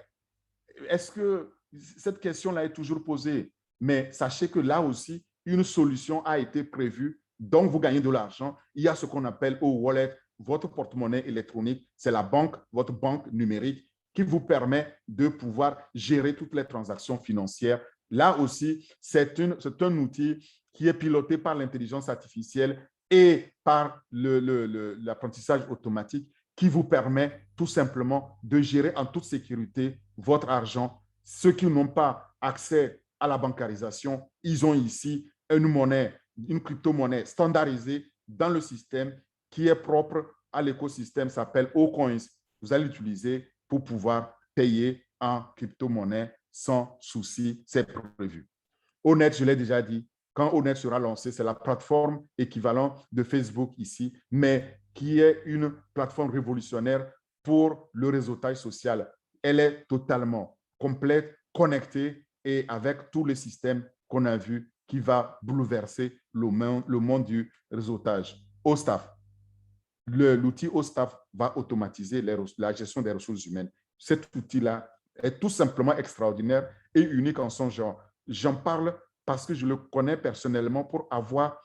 Est-ce que cette question-là est toujours posée? Mais sachez que là aussi, une solution a été prévue. Donc, vous gagnez de l'argent. Il y a ce qu'on appelle au wallet, votre porte-monnaie électronique. C'est la banque, votre banque numérique qui vous permet de pouvoir gérer toutes les transactions financières. Là aussi, c'est un outil qui est piloté par l'intelligence artificielle et par l'apprentissage automatique qui vous permet tout simplement de gérer en toute sécurité votre argent. Ceux qui n'ont pas accès à la bancarisation, ils ont ici une monnaie, une crypto-monnaie standardisée dans le système qui est propre à l'écosystème, s'appelle Ocoins. Vous allez l'utiliser pour pouvoir payer en crypto-monnaie sans souci, c'est prévu. Onet, je l'ai déjà dit, quand Onet sera lancé, c'est la plateforme équivalente de Facebook ici, mais qui est une plateforme révolutionnaire pour le réseautage social. Elle est totalement complète, connectée et avec tous les systèmes qu'on a vus qui va bouleverser le monde du réseautage. OSTAF, l'outil OSTAF va automatiser la gestion des ressources humaines. Cet outil-là est tout simplement extraordinaire et unique en son genre. J'en parle parce que je le connais personnellement pour avoir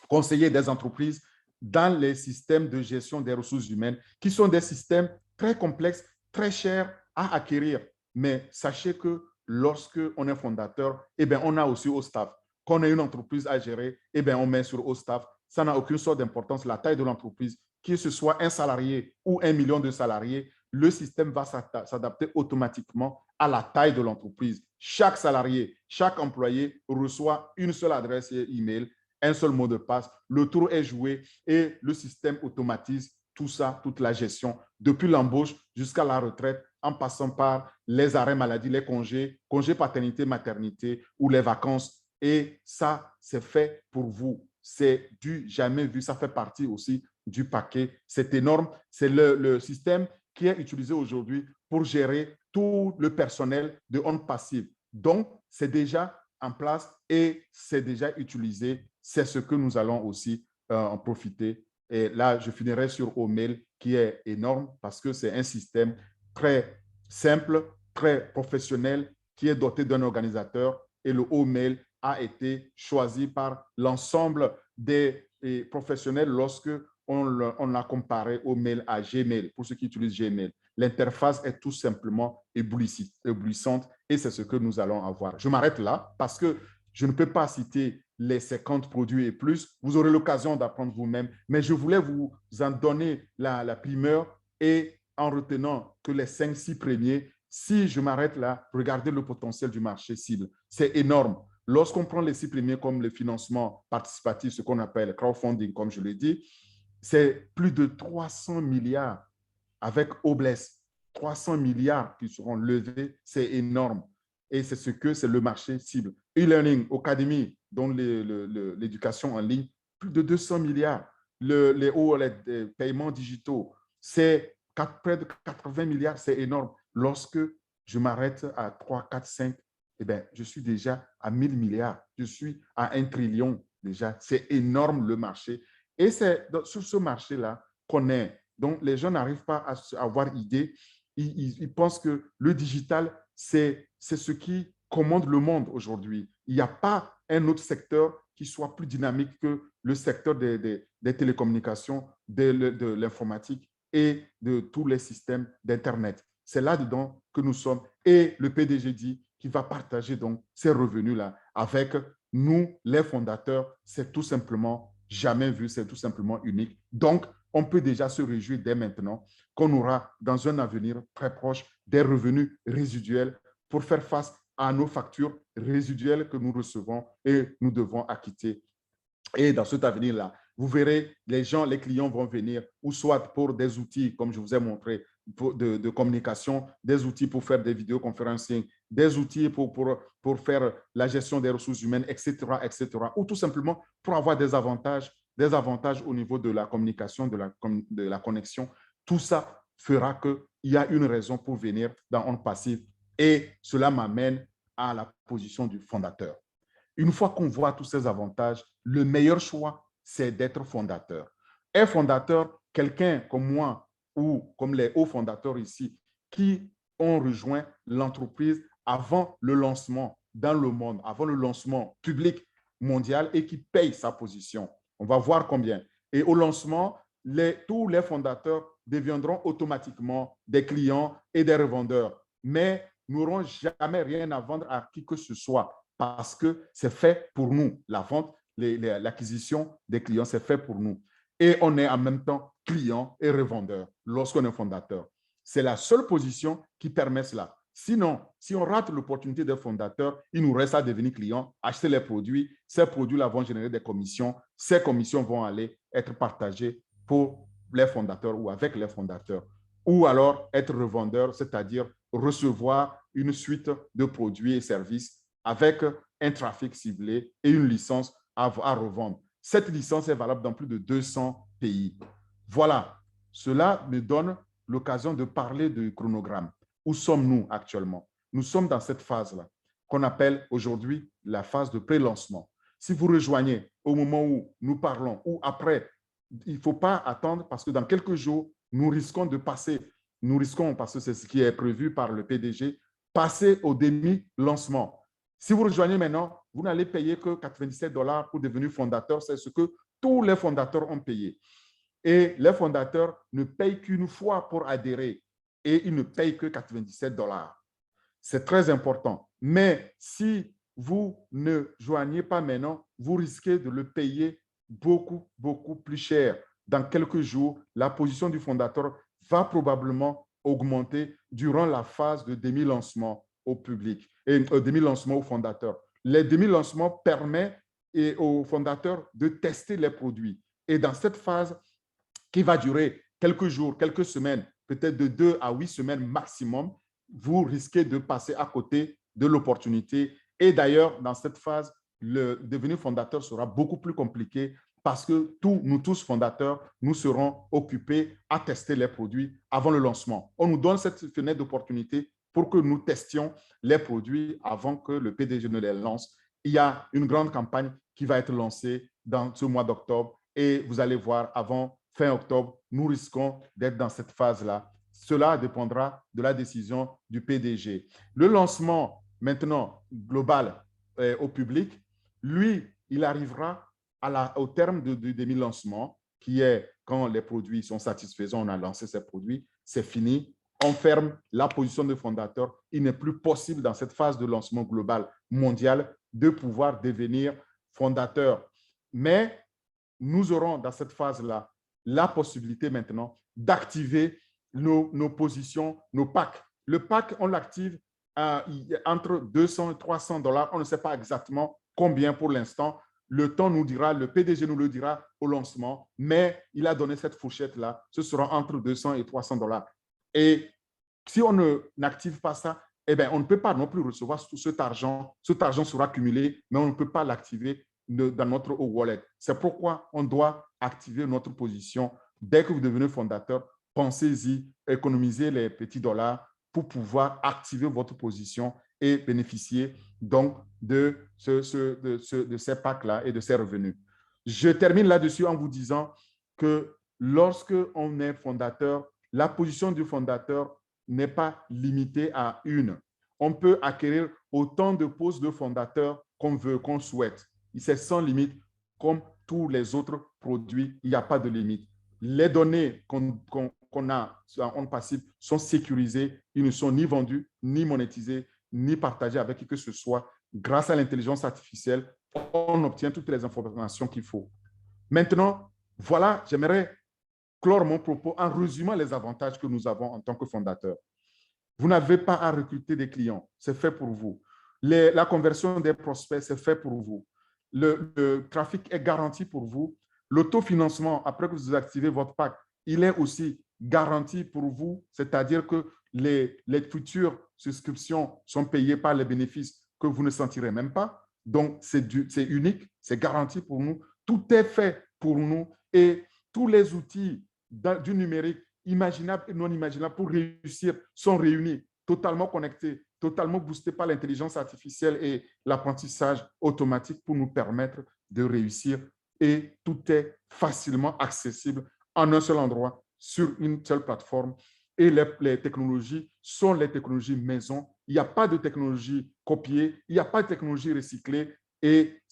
conseillé des entreprises dans les systèmes de gestion des ressources humaines, qui sont des systèmes très complexes, très chers à acquérir. Mais sachez que lorsque on est fondateur, eh bien, on a aussi OSTAF. Quand on a une entreprise à gérer, eh bien, on met sur OSTAF. Ça n'a aucune sorte d'importance, la taille de l'entreprise, que ce soit un salarié ou 1 million de salariés, le système va s'adapter automatiquement à la taille de l'entreprise. Chaque salarié, chaque employé reçoit une seule adresse email, un seul mot de passe. Le tour est joué et le système automatise tout ça, toute la gestion, depuis l'embauche jusqu'à la retraite, en passant par les arrêts maladie, les congés, congés paternité, maternité ou les vacances. Et ça, c'est fait pour vous. C'est du jamais vu. Ça fait partie aussi du paquet. C'est énorme. C'est le système qui est utilisé aujourd'hui pour gérer tout le personnel de On Passive. Donc, c'est déjà en place et c'est déjà utilisé. C'est ce que nous allons aussi en profiter. Et là, je finirai sur Omail, qui est énorme parce que c'est un système très simple, très professionnel, qui est doté d'un organisateur. Et le Omail a été choisi par l'ensemble des professionnels lorsque on l'a comparé au mail à Gmail, pour ceux qui utilisent Gmail. L'interface est tout simplement éblouissante et c'est ce que nous allons avoir. Je m'arrête là parce que je ne peux pas citer les 50 produits et plus. Vous aurez l'occasion d'apprendre vous-même, mais je voulais vous en donner la primeur et en retenant que les 5-6 premiers, si je m'arrête là, regardez le potentiel du marché cible. C'est énorme. Lorsqu'on prend les 6 premiers comme le financement participatif, ce qu'on appelle crowdfunding, comme je l'ai dit, c'est plus de 300 milliards avec Obless. 300 milliards qui seront levés, c'est énorme. Et c'est ce que c'est le marché cible. E-learning, Academy, dont l'éducation en ligne, plus de 200 milliards. Les paiements digitaux, c'est près de 80 milliards, c'est énorme. Lorsque je m'arrête à 3, 4, 5, eh bien, je suis déjà à 1000 milliards. Je suis à 1 trillion déjà. C'est énorme le marché. Et c'est sur ce marché-là qu'on est. Donc, les gens n'arrivent pas à avoir idée. Ils pensent que le digital, c'est ce qui commande le monde aujourd'hui. Il n'y a pas un autre secteur qui soit plus dynamique que le secteur des télécommunications, de l'informatique et de tous les systèmes d'Internet. C'est là-dedans que nous sommes. Et le PDG dit qu'il va partager donc ces revenus-là avec nous, les fondateurs. C'est tout simplement jamais vu, c'est tout simplement unique. Donc, on peut déjà se réjouir dès maintenant qu'on aura dans un avenir très proche des revenus résiduels pour faire face à nos factures résiduelles que nous recevons et nous devons acquitter. Et dans cet avenir-là, vous verrez, les gens, les clients vont venir, ou soit pour des outils, comme je vous ai montré, de communication, des outils pour faire des vidéoconferencing, des outils pour faire la gestion des ressources humaines, etc., etc., ou tout simplement pour avoir des avantages au niveau de la communication, de la connexion. Tout ça fera qu'il y a une raison pour venir dans On Passive et cela m'amène à la position du fondateur. Une fois qu'on voit tous ces avantages, le meilleur choix, c'est d'être fondateur. Un fondateur, quelqu'un comme moi ou comme les hauts fondateurs ici, qui ont rejoint l'entreprise avant le lancement dans le monde, avant le lancement public mondial et qui paye sa position. On va voir combien. Et au lancement, tous les fondateurs deviendront automatiquement des clients et des revendeurs. Mais n'auront jamais rien à vendre à qui que ce soit parce que c'est fait pour nous. La vente, l'acquisition des clients, c'est fait pour nous. et on est en même temps client et revendeur lorsqu'on est fondateur. C'est la seule position qui permet cela. Sinon, si on rate l'opportunité des fondateurs, il nous reste à devenir client, acheter les produits. Ces produits-là vont générer des commissions. Ces commissions vont aller être partagées pour les fondateurs ou avec les fondateurs. Ou alors être revendeur, c'est-à-dire recevoir une suite de produits et services avec un trafic ciblé et une licence à revendre. Cette licence est valable dans plus de 200 pays. Voilà, cela me donne l'occasion de parler du chronogramme. Où sommes-nous actuellement? Nous sommes dans cette phase-là, qu'on appelle aujourd'hui la phase de pré-lancement. Si vous rejoignez au moment où nous parlons ou après, il ne faut pas attendre parce que dans quelques jours, nous risquons de passer, parce que c'est ce qui est prévu par le PDG, passer au demi-lancement. Si vous rejoignez maintenant, vous n'allez payer que 97 $ pour devenir fondateur. C'est ce que tous les fondateurs ont payé. Et les fondateurs ne payent qu'une fois pour adhérer et ils ne payent que 97 $. C'est très important. Mais si vous ne joignez pas maintenant, vous risquez de le payer beaucoup, beaucoup plus cher. Dans quelques jours, la position du fondateur va probablement augmenter durant la phase de demi-lancement au public et demi-lancement au fondateur. Les demi-lancements permettent aux fondateurs de tester les produits. Et dans cette phase qui va durer quelques jours, quelques semaines, peut-être de 2 à 8 semaines maximum, vous risquez de passer à côté de l'opportunité. Et d'ailleurs, dans cette phase, le devenir fondateur sera beaucoup plus compliqué parce que nous tous fondateurs, nous serons occupés à tester les produits avant le lancement. On nous donne cette fenêtre d'opportunité pour que nous testions les produits avant que le PDG ne les lance. Il y a une grande campagne qui va être lancée dans ce mois d'octobre et vous allez voir, avant fin octobre, nous risquons d'être dans cette phase-là. Cela dépendra de la décision du PDG. Le lancement maintenant global au public, lui, il arrivera au terme du demi-lancement, qui est quand les produits sont satisfaisants, on a lancé ces produits, c'est fini, on ferme la position de fondateur. Il n'est plus possible dans cette phase de lancement global mondial de pouvoir devenir fondateur. Mais nous aurons dans cette phase-là la possibilité maintenant d'activer nos positions, nos packs. Le pack, on l'active entre 200 et 300 $. On ne sait pas exactement combien pour l'instant. Le temps nous dira, le PDG nous le dira au lancement, mais il a donné cette fourchette-là. Ce sera entre 200 et 300 $. Et si on n'active pas ça, eh bien, on ne peut pas non plus recevoir tout cet argent. Cet argent sera cumulé, mais on ne peut pas l'activer dans notre wallet. C'est pourquoi on doit activer notre position. Dès que vous devenez fondateur, pensez-y, économisez les petits dollars pour pouvoir activer votre position et bénéficier donc de ces packs-là et de ces revenus. Je termine là-dessus en vous disant que lorsque on est fondateur, la position du fondateur n'est pas limitée à une. On peut acquérir autant de postes de fondateur qu'on veut, qu'on souhaite. C'est sans limite, comme tous les autres produits, il n'y a pas de limite. Les données qu'on a en passif sont sécurisées, ils ne sont ni vendus, ni monétisés, ni partagés avec qui que ce soit. Grâce à l'intelligence artificielle, on obtient toutes les informations qu'il faut. Maintenant, voilà, j'aimerais clore mon propos en résumant les avantages que nous avons en tant que fondateurs. Vous n'avez pas à recruter des clients, c'est fait pour vous. La conversion des prospects, c'est fait pour vous. Le trafic est garanti pour vous. L'autofinancement, après que vous activez votre pack, il est aussi garanti pour vous, c'est-à-dire que les futures souscriptions sont payées par les bénéfices que vous ne sentirez même pas. Donc, c'est unique, c'est garanti pour nous. Tout est fait pour nous et tous les outils du numérique, imaginables et non imaginables, pour réussir, sont réunis, totalement connectés, totalement boostés par l'intelligence artificielle et l'apprentissage automatique pour nous permettre de réussir. Et tout est facilement accessible en un seul endroit, sur une seule plateforme. Et les technologies sont les technologies maison. Il n'y a pas de technologie copiée, il n'y a pas de technologie recyclée et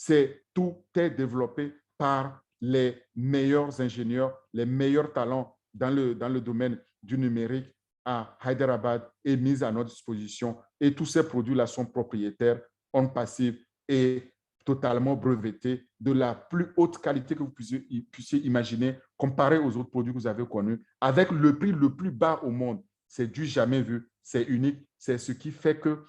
tout est développé par les meilleurs ingénieurs, les meilleurs talents dans le domaine du numérique à Hyderabad est mis à notre disposition. Et tous ces produits-là sont propriétaires, on passive et totalement breveté, de la plus haute qualité que vous puissiez imaginer, comparé aux autres produits que vous avez connus, avec le prix le plus bas au monde. C'est du jamais vu, c'est unique, c'est ce qui fait que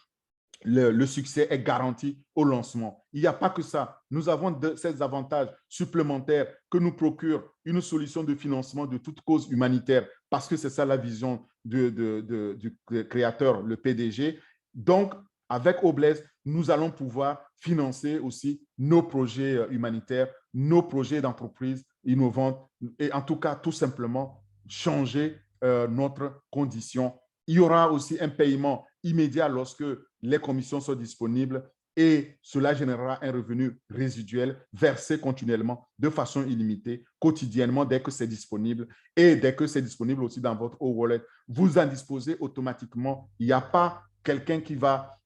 le succès est garanti au lancement. Il n'y a pas que ça. Nous avons ces avantages supplémentaires que nous procure une solution de financement de toute cause humanitaire, parce que c'est ça la vision du créateur, le PDG. Donc, avec Oblaise, nous allons pouvoir financer aussi nos projets humanitaires, nos projets d'entreprise innovantes et en tout cas, tout simplement, changer notre condition. Il y aura aussi un paiement immédiat lorsque les commissions sont disponibles et cela générera un revenu résiduel versé continuellement de façon illimitée, quotidiennement dès que c'est disponible et dès que c'est disponible aussi dans votre wallet. Vous en disposez automatiquement. Il n'y a pas quelqu'un qui va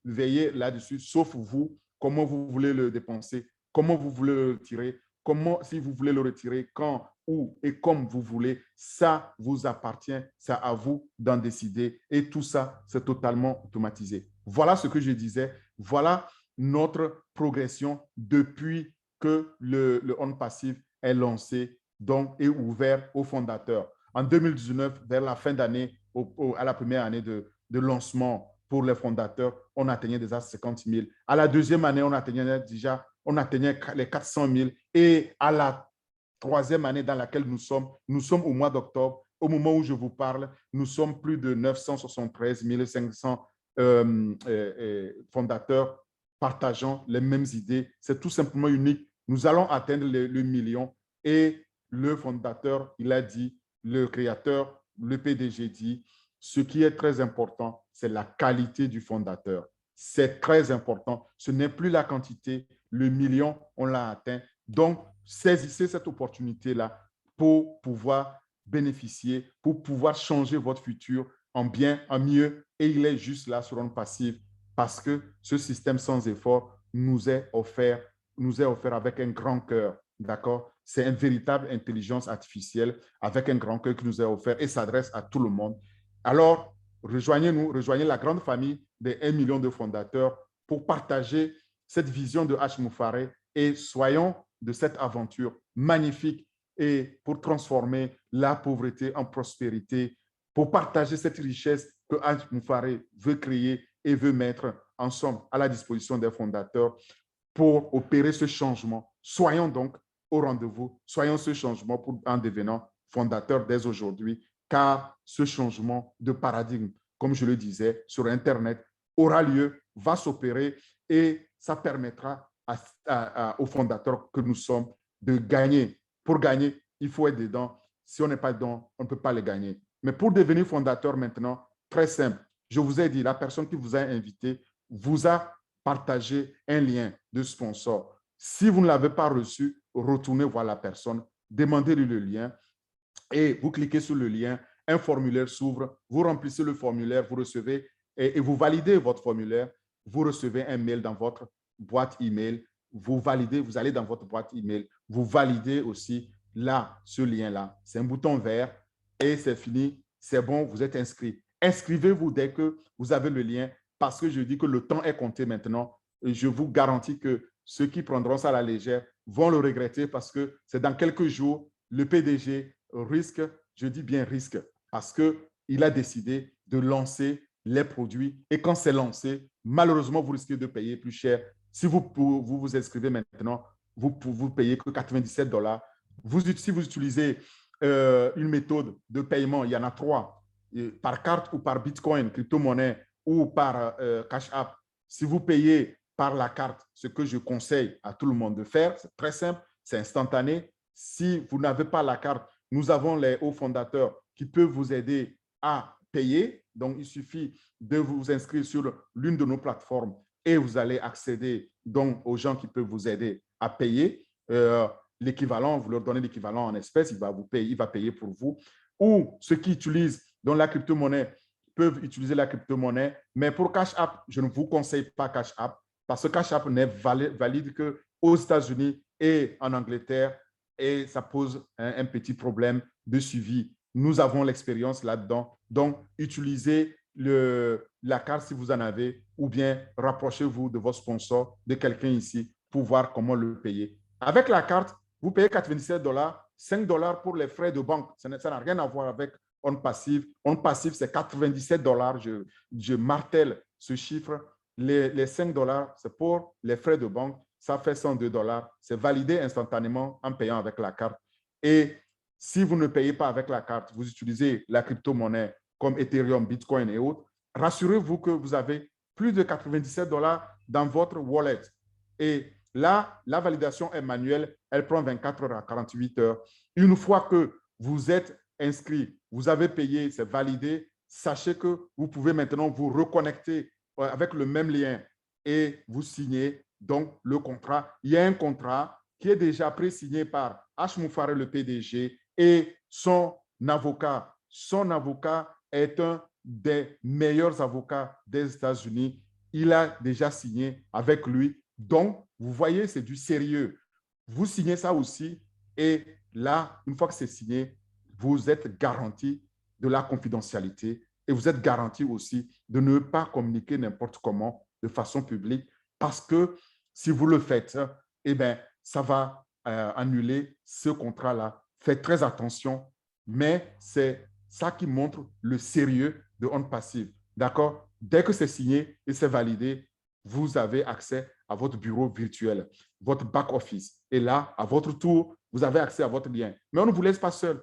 veiller là-dessus, sauf vous, comment vous voulez le dépenser, comment vous voulez le retirer, comment, si vous voulez le retirer, quand, où et comme vous voulez, ça vous appartient, c'est à vous d'en décider et tout ça, c'est totalement automatisé. Voilà ce que je disais, voilà notre progression depuis que le On Passive est lancé donc, et ouvert aux fondateurs. En 2019, vers la fin d'année, à la première année de lancement pour les fondateurs, on atteignait déjà 50 000. À la deuxième année, on atteignait les 400 000 et à la troisième année dans laquelle nous sommes au mois d'octobre. Au moment où je vous parle, nous sommes plus de 973 500 fondateurs partageant les mêmes idées. C'est tout simplement unique. Nous allons atteindre le million et le fondateur, il a dit, le créateur, le PDG dit, ce qui est très important, c'est la qualité du fondateur. C'est très important. Ce n'est plus la quantité. Le million, on l'a atteint. Donc, saisissez cette opportunité-là pour pouvoir bénéficier, pour pouvoir changer votre futur en bien, en mieux. Et il est juste là sur une passive parce que ce système sans effort nous est offert avec un grand cœur. D'accord? C'est une véritable intelligence artificielle avec un grand cœur qui nous est offert et s'adresse à tout le monde. Alors, rejoignez-nous, rejoignez la grande famille des 1 million de fondateurs pour partager cette vision de H. Moufaré et soyons de cette aventure magnifique et pour transformer la pauvreté en prospérité, pour partager cette richesse que H. Moufaré veut créer et veut mettre ensemble à la disposition des fondateurs pour opérer ce changement. Soyons donc au rendez-vous, soyons ce changement en devenant fondateurs dès aujourd'hui, car ce changement de paradigme, comme je le disais, sur Internet, aura lieu, va s'opérer et ça permettra aux fondateurs que nous sommes de gagner. Pour gagner, il faut être dedans. Si on n'est pas dedans, on ne peut pas les gagner. Mais pour devenir fondateur maintenant, très simple. Je vous ai dit, la personne qui vous a invité vous a partagé un lien de sponsor. Si vous ne l'avez pas reçu, retournez voir la personne, demandez-lui le lien et vous cliquez sur le lien, un formulaire s'ouvre, vous remplissez le formulaire, vous recevez et vous validez votre formulaire, vous recevez un mail dans votre boîte email, vous validez, vous allez dans votre boîte email, vous validez aussi là, ce lien-là. C'est un bouton vert et c'est fini, c'est bon, vous êtes inscrit. Inscrivez-vous dès que vous avez le lien parce que je dis que le temps est compté maintenant. Et je vous garantis que ceux qui prendront ça à la légère vont le regretter parce que c'est dans quelques jours, le PDG risque, je dis bien risque, parce qu'il a décidé de lancer les produits et quand c'est lancé, malheureusement, vous risquez de payer plus cher. Si vous inscrivez maintenant, vous payez que 97 $. Si vous utilisez une méthode de paiement, il y en a trois, par carte ou par Bitcoin, crypto-monnaie ou par Cash App. Si vous payez par la carte, ce que je conseille à tout le monde de faire, c'est très simple, c'est instantané. Si vous n'avez pas la carte, nous avons les hauts fondateurs qui peuvent vous aider à payer. Donc, il suffit de vous inscrire sur l'une de nos plateformes et vous allez accéder donc aux gens qui peuvent vous aider à payer. L'équivalent, vous leur donnez l'équivalent en espèces, il va payer pour vous. Ou ceux qui utilisent donc la crypto-monnaie peuvent utiliser la crypto-monnaie. Mais pour Cash App, je ne vous conseille pas Cash App parce que Cash App n'est valide qu'aux États-Unis et en Angleterre et ça pose un petit problème de suivi. Nous avons l'expérience là-dedans. Donc, utilisez la carte si vous en avez ou bien rapprochez-vous de vos sponsors, de quelqu'un ici pour voir comment le payer. Avec la carte, vous payez 97 $, 5 $ pour les frais de banque. Ça n'a rien à voir avec OnPassive. OnPassive, c'est 97 $. Je martèle ce chiffre. Les 5 $, c'est pour les frais de banque. Ça fait 102 $. C'est validé instantanément en payant avec la carte. Et si vous ne payez pas avec la carte, vous utilisez la crypto-monnaie comme Ethereum, Bitcoin et autres, rassurez-vous que vous avez plus de 97 $ dans votre wallet. Et là, la validation est manuelle, elle prend 24 heures à 48 heures. Une fois que vous êtes inscrit, vous avez payé, c'est validé, sachez que vous pouvez maintenant vous reconnecter avec le même lien et vous signez donc le contrat. Il y a un contrat qui est déjà pré-signé par H. Moufaré, le PDG, et son avocat. Son avocat est un des meilleurs avocats des États-Unis. Il a déjà signé avec lui. Donc, vous voyez, c'est du sérieux. Vous signez ça aussi et là, une fois que c'est signé, vous êtes garanti de la confidentialité et vous êtes garanti aussi de ne pas communiquer n'importe comment de façon publique parce que si vous le faites, eh bien, ça va annuler ce contrat-là. Faites très attention, mais c'est ça qui montre le sérieux de OnPassive. D'accord? Dès que c'est signé et c'est validé, vous avez accès à votre bureau virtuel, votre back-office. Et là, à votre tour, vous avez accès à votre lien. Mais on ne vous laisse pas seul.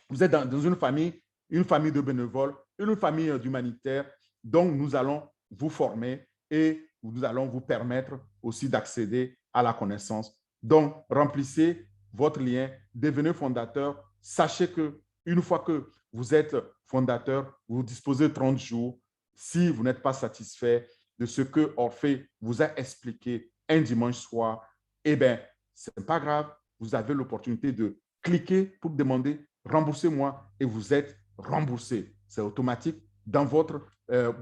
Vous êtes dans une famille de bénévoles, une famille d'humanitaires. Donc, nous allons vous former et nous allons vous permettre aussi d'accéder à la connaissance. Donc, remplissez votre lien, devenez fondateur. Sachez qu'une fois que vous êtes fondateur, vous disposez de 30 jours. Si vous n'êtes pas satisfait de ce que Orphée vous a expliqué un dimanche soir, eh bien, ce n'est pas grave. Vous avez l'opportunité de cliquer pour demander remboursez-moi et vous êtes remboursé. C'est automatique. Dans votre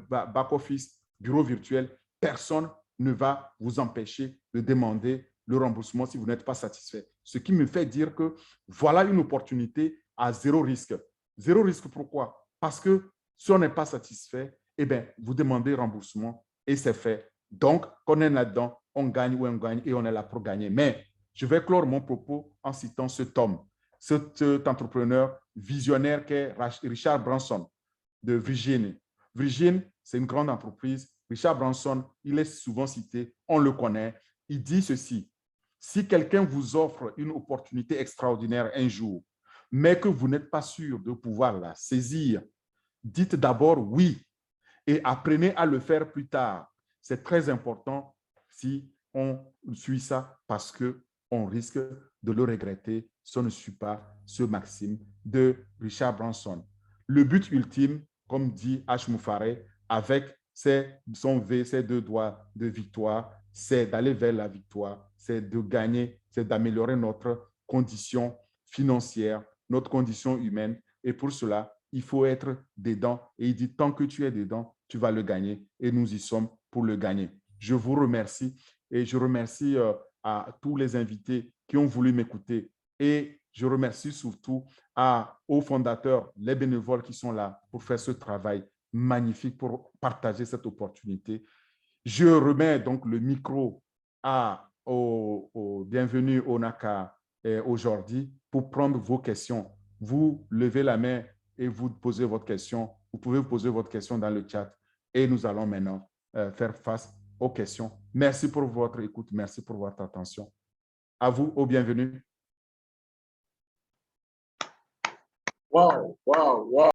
back-office, bureau virtuel, personne ne va vous empêcher de demander le remboursement si vous n'êtes pas satisfait. Ce qui me fait dire que voilà une opportunité à zéro risque. Zéro risque, pourquoi? Parce que si on n'est pas satisfait, eh bien, vous demandez remboursement et c'est fait. Donc, quand on est là-dedans, on gagne ou on gagne et on est là pour gagner. Mais je vais clore mon propos en citant cet homme, cet entrepreneur visionnaire qu'est Richard Branson de Virginie. Virginie, c'est une grande entreprise. Richard Branson, il est souvent cité, on le connaît. Il dit ceci: si quelqu'un vous offre une opportunité extraordinaire un jour, mais que vous n'êtes pas sûr de pouvoir la saisir, dites d'abord oui et apprenez à le faire plus tard. C'est très important si on suit ça parce qu'on risque de le regretter si on ne suit pas ce maxime de Richard Branson. Le but ultime, comme dit H. Moufaré, avec son V, ses deux doigts de victoire, c'est d'aller vers la victoire, c'est de gagner, c'est d'améliorer notre condition financière, notre condition humaine. Et pour cela, il faut être dedans. Et il dit, tant que tu es dedans, tu vas le gagner. Et nous y sommes pour le gagner. Je vous remercie et je remercie à tous les invités qui ont voulu m'écouter. Et je remercie surtout aux fondateurs, les bénévoles qui sont là pour faire ce travail magnifique, pour partager cette opportunité. Je remets donc le micro au bienvenu au NACA aujourd'hui pour prendre vos questions. Vous levez la main et vous posez votre question. Vous pouvez poser votre question dans le chat et nous allons maintenant faire face aux questions. Merci pour votre écoute. Merci pour votre attention. À vous, au bienvenu. Wow, wow, wow.